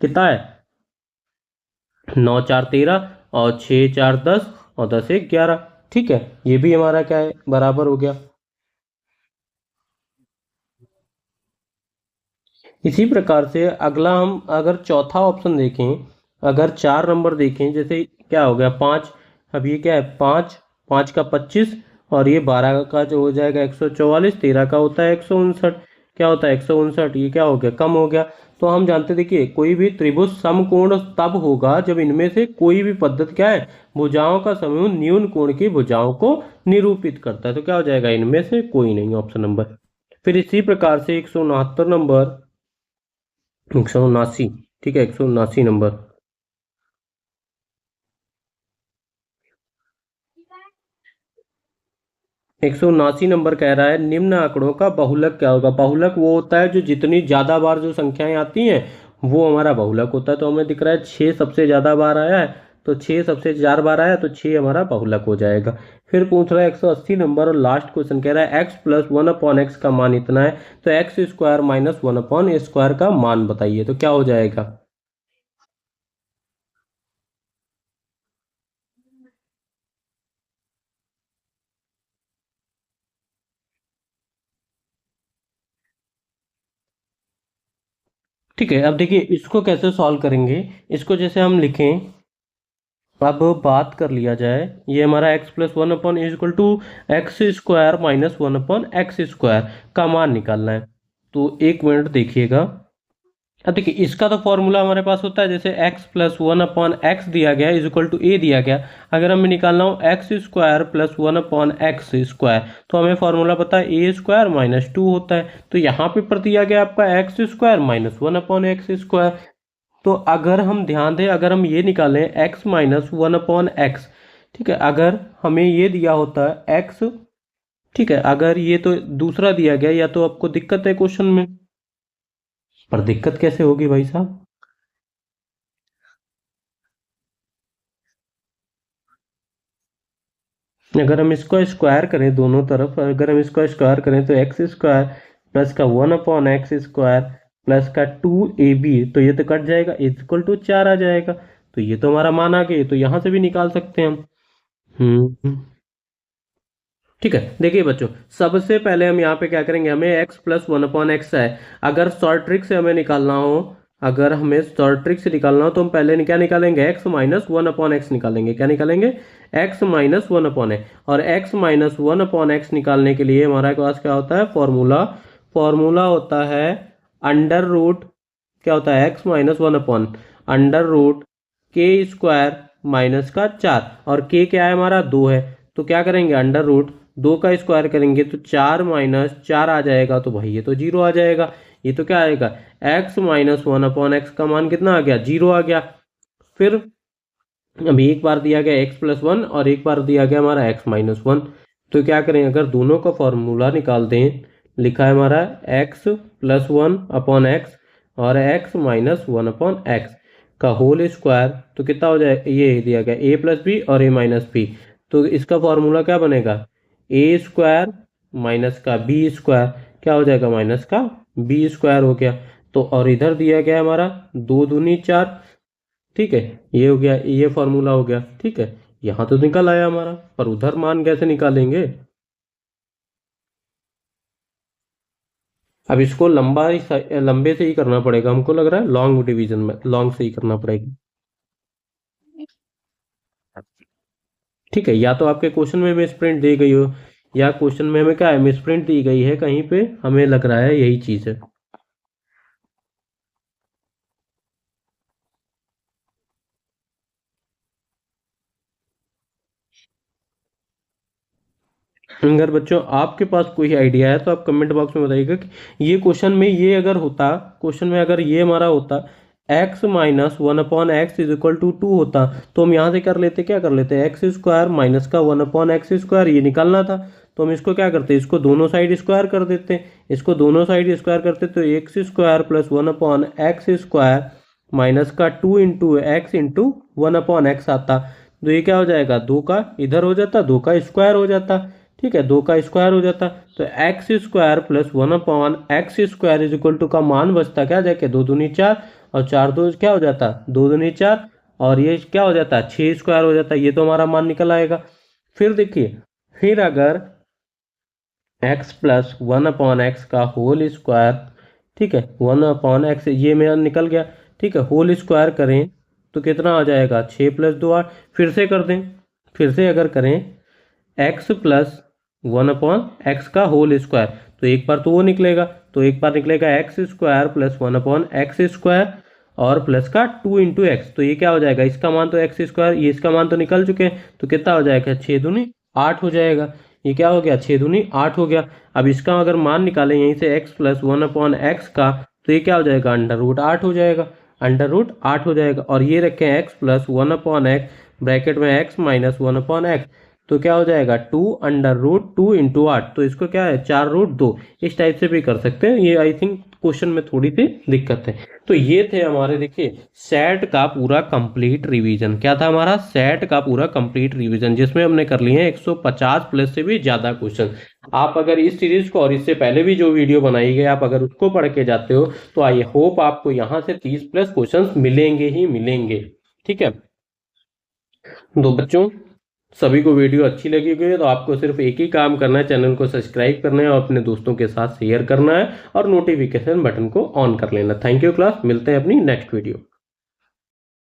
कितना है, 9 4 13, और 6 4 10, और 10 1 11। ठीक है, ये भी हमारा क्या है, बराबर हो गया। इसी प्रकार से अगला हम अगर चौथा ऑप्शन देखें, अगर 4 नंबर देखें, जैसे क्या हो गया 5, अब ये क्या है 5, 5 का 25, और ये 12 का जो हो जाएगा 144, 13 का होता है 159। क्या होता है 159, ये क्या हो गया, कम हो गया। तो हम जानते, देखिए कोई भी त्रिभुज समकोण तब होगा जब इनमें से कोई भी पद्धति क्या है, भुजाओं का समूह न्यून कोण की भुजाओं को निरूपित करता है। तो क्या हो जाएगा, इनमें से कोई नहीं, ऑप्शन नंबर। फिर इसी प्रकार से 169 नंबर, 179, ठीक है 179 नंबर। 179 नंबर कह रहा है निम्न आंकड़ों का बहुलक क्या होगा। बहुलक वो होता है जो जितनी ज्यादा बार जो संख्याएं आती हैं वो हमारा बहुलक होता है। तो हमें दिख रहा है 6 सबसे ज्यादा बार आया है, तो 6 सबसे 4 बार आया, तो 6 हमारा बहुलक हो जाएगा। फिर पूछ रहा है 180 नंबर, और लास्ट क्वेश्चन कह रहा है x प्लस 1/x का मान इतना है, तो एक्स स्क्वायर माइनस 1/a² का मान बताइए। तो क्या हो जाएगा। ठीक है, अब देखिए इसको कैसे सॉल्व करेंगे। इसको जैसे हम लिखें, अब बात कर लिया जाए, ये हमारा x plus 1/, is equal to x square minus 1/x² का मान निकालना है। तो एक मिनट देखिएगा। अब देखिए इसका तो फॉर्मूला हमारे पास होता है, जैसे x प्लस 1/x दिया गया इज इक्वल टू a दिया गया। अगर हमें निकालना हो एक्स स्क्वायर प्लस 1/x², तो हमें फॉर्मूला पता है a² माइनस 2 होता है। तो यहाँ पे पर दिया गया आपका एक्स स्क्वायर माइनस 1/x²। तो अगर हम ध्यान दें, अगर हम ये निकालें x माइनस 1/x, ठीक है, अगर हमें ये दिया होता है x, ठीक है, अगर ये तो दूसरा दिया गया, या तो आपको दिक्कत है क्वेश्चन में, पर दिक्कत कैसे होगी भाई साहब। अगर हम इसको स्क्वायर करें दोनों तरफ, अगर हम इसको स्क्वायर करें तो x² प्लस का 1/x² प्लस का 2ab, तो ये तो कट जाएगा, इज इक्वल टू 4 आ जाएगा। तो ये तो हमारा मान आ गया, तो यहां से भी निकाल सकते हैं हम। ठीक है, देखिए बच्चों, सबसे पहले हम यहाँ पे क्या करेंगे, हमें x प्लस 1/x है। अगर शॉर्ट ट्रिक से हमें निकालना हो, अगर हमें शॉर्ट ट्रिक से निकालना हो, तो हम पहले क्या निकालेंगे, x माइनस 1/x निकालेंगे। क्या निकालेंगे, x माइनस 1/x। और x माइनस 1/x निकालने के लिए हमारे पास क्या होता है, फॉर्मूला, फॉर्मूला होता है अंडर रूट, क्या होता है, x minus under root k² minus का 4, और k क्या है हमारा 2 है। तो क्या करेंगे, अंडर रूट 2 का स्क्वायर करेंगे तो 4 माइनस 4 आ जाएगा, तो भाई ये तो 0 आ जाएगा। ये तो क्या आएगा, x माइनस 1/x का मान कितना आ गया, 0 आ गया। फिर अभी एक बार दिया गया x प्लस 1, और एक बार दिया गया हमारा x माइनस 1। तो क्या करें, अगर दोनों का फॉर्मूला निकाल दें, लिखा है हमारा x प्लस 1/x और x माइनस 1/x का होल स्क्वायर, तो कितना हो जाए, ये दिया गया a प्लस बी और a माइनस बी। तो इसका फॉर्मूला क्या बनेगा, a² माइनस का b², क्या हो जाएगा, माइनस का b² हो गया। तो और इधर दिया गया है हमारा 2 दूनी 4, ठीक है, ये हो गया, ये फॉर्मूला हो गया, ठीक है। यहाँ तो निकल आया हमारा, पर उधर मान कैसे निकालेंगे? अब इसको लंबे से ही करना पड़ेगा, हमको लग रहा है लॉन्ग डिवीजन में, लॉन्ग से ही करना पड़ेगा, ठीक है। या तो आपके क्वेश्चन में मिस प्रिंट दी गई हो, या क्वेश्चन में हमें क्या है, मिस प्रिंट दी गई है कहीं पे, हमें लग रहा है यही चीज है। अगर बच्चों आपके पास कोई आइडिया है तो आप कमेंट बॉक्स में बताइएगा कि ये क्वेश्चन में ये अगर होता, क्वेश्चन में अगर ये हमारा होता x minus 1/x is equal to 2 होता, तो हम यहाँ से कर लेते, क्या कर लेते, एक्स स्क्वायर माइनस का 1/x स्क्वायर, ये निकालना था। तो हम इसको क्या करते, इसको दोनों साइड स्क्वायर कर देते, इसको दोनों साइड स्क्वायर करते तो x square plus 1/x square minus का 2 इंटू एक्स इंटू 1/x आता। तो ये क्या हो जाएगा, 2 का इधर हो जाता, 2 का स्क्वायर हो जाता, ठीक है, 2 का स्क्वायर हो जाता। तो x square plus 1/x square is equal to का मान बचता क्या जाके, 2 दूनी 4 और 4 2 क्या हो जाता, 2 दूनी 4 और ये क्या हो जाता, 6 स्क्वायर हो जाता। ये तो हमारा मान निकल आएगा। फिर देखिए, फिर अगर x प्लस 1/x का होल स्क्वायर, ठीक है, 1/x ये मेरा निकल गया, ठीक है, होल स्क्वायर करें तो कितना आ जाएगा, 6 प्लस 2 8। फिर से कर दें, फिर से अगर करें x प्लस 1/x का होल स्क्वायर, तो एक बार तो वो निकलेगा, तो एक बार निकलेगा x square plus 1/x square और प्लस का 2 इंटू एक्स। तो ये क्या हो जाएगा, इसका मान तो एक्स स्क्वायर, ये इसका मान तो निकल चुके हैं, तो कितना हो जाएगा, 6 दूनी 8 हो जाएगा। ये क्या हो गया, 6 दूनी 8 हो गया। अब इसका अगर मान निकालें यहीं से x प्लस 1/x का, तो ये क्या हो जाएगा, अंडर रूट 8 हो जाएगा, अंडर रूट 8 हो जाएगा। और ये रखें x प्लस 1/x ब्रैकेट में x माइनस 1/x, तो क्या हो जाएगा 2 अंडर रूट 2 इंटू 8। तो इसको क्या है, 4 रूट 2, इस टाइप से भी कर सकते हैं। ये आई थिंक क्वेश्चन में थोड़ी सी दिक्कत है। तो ये थे हमारे, देखिए, सेट का पूरा कंप्लीट रिवीजन। क्या था हमारा, सेट का पूरा कंप्लीट रिवीजन, जिसमें हमने कर लिए हैं 150 प्लस से भी ज्यादा क्वेश्चन। आप अगर इस सीरीज को और इससे पहले भी जो वीडियो बनाई गई आप अगर उसको पढ़ के जाते हो तो आई होप आपको यहाँ से 30 प्लस क्वेश्चन मिलेंगे ही मिलेंगे, ठीक है। तो बच्चों, सभी को वीडियो अच्छी लगी हुई है तो आपको सिर्फ एक ही काम करना है, चैनल को सब्सक्राइब करना है और अपने दोस्तों के साथ शेयर करना है और नोटिफिकेशन बटन को ऑन कर लेना। थैंक यू क्लास, मिलते हैं अपनी नेक्स्ट वीडियो।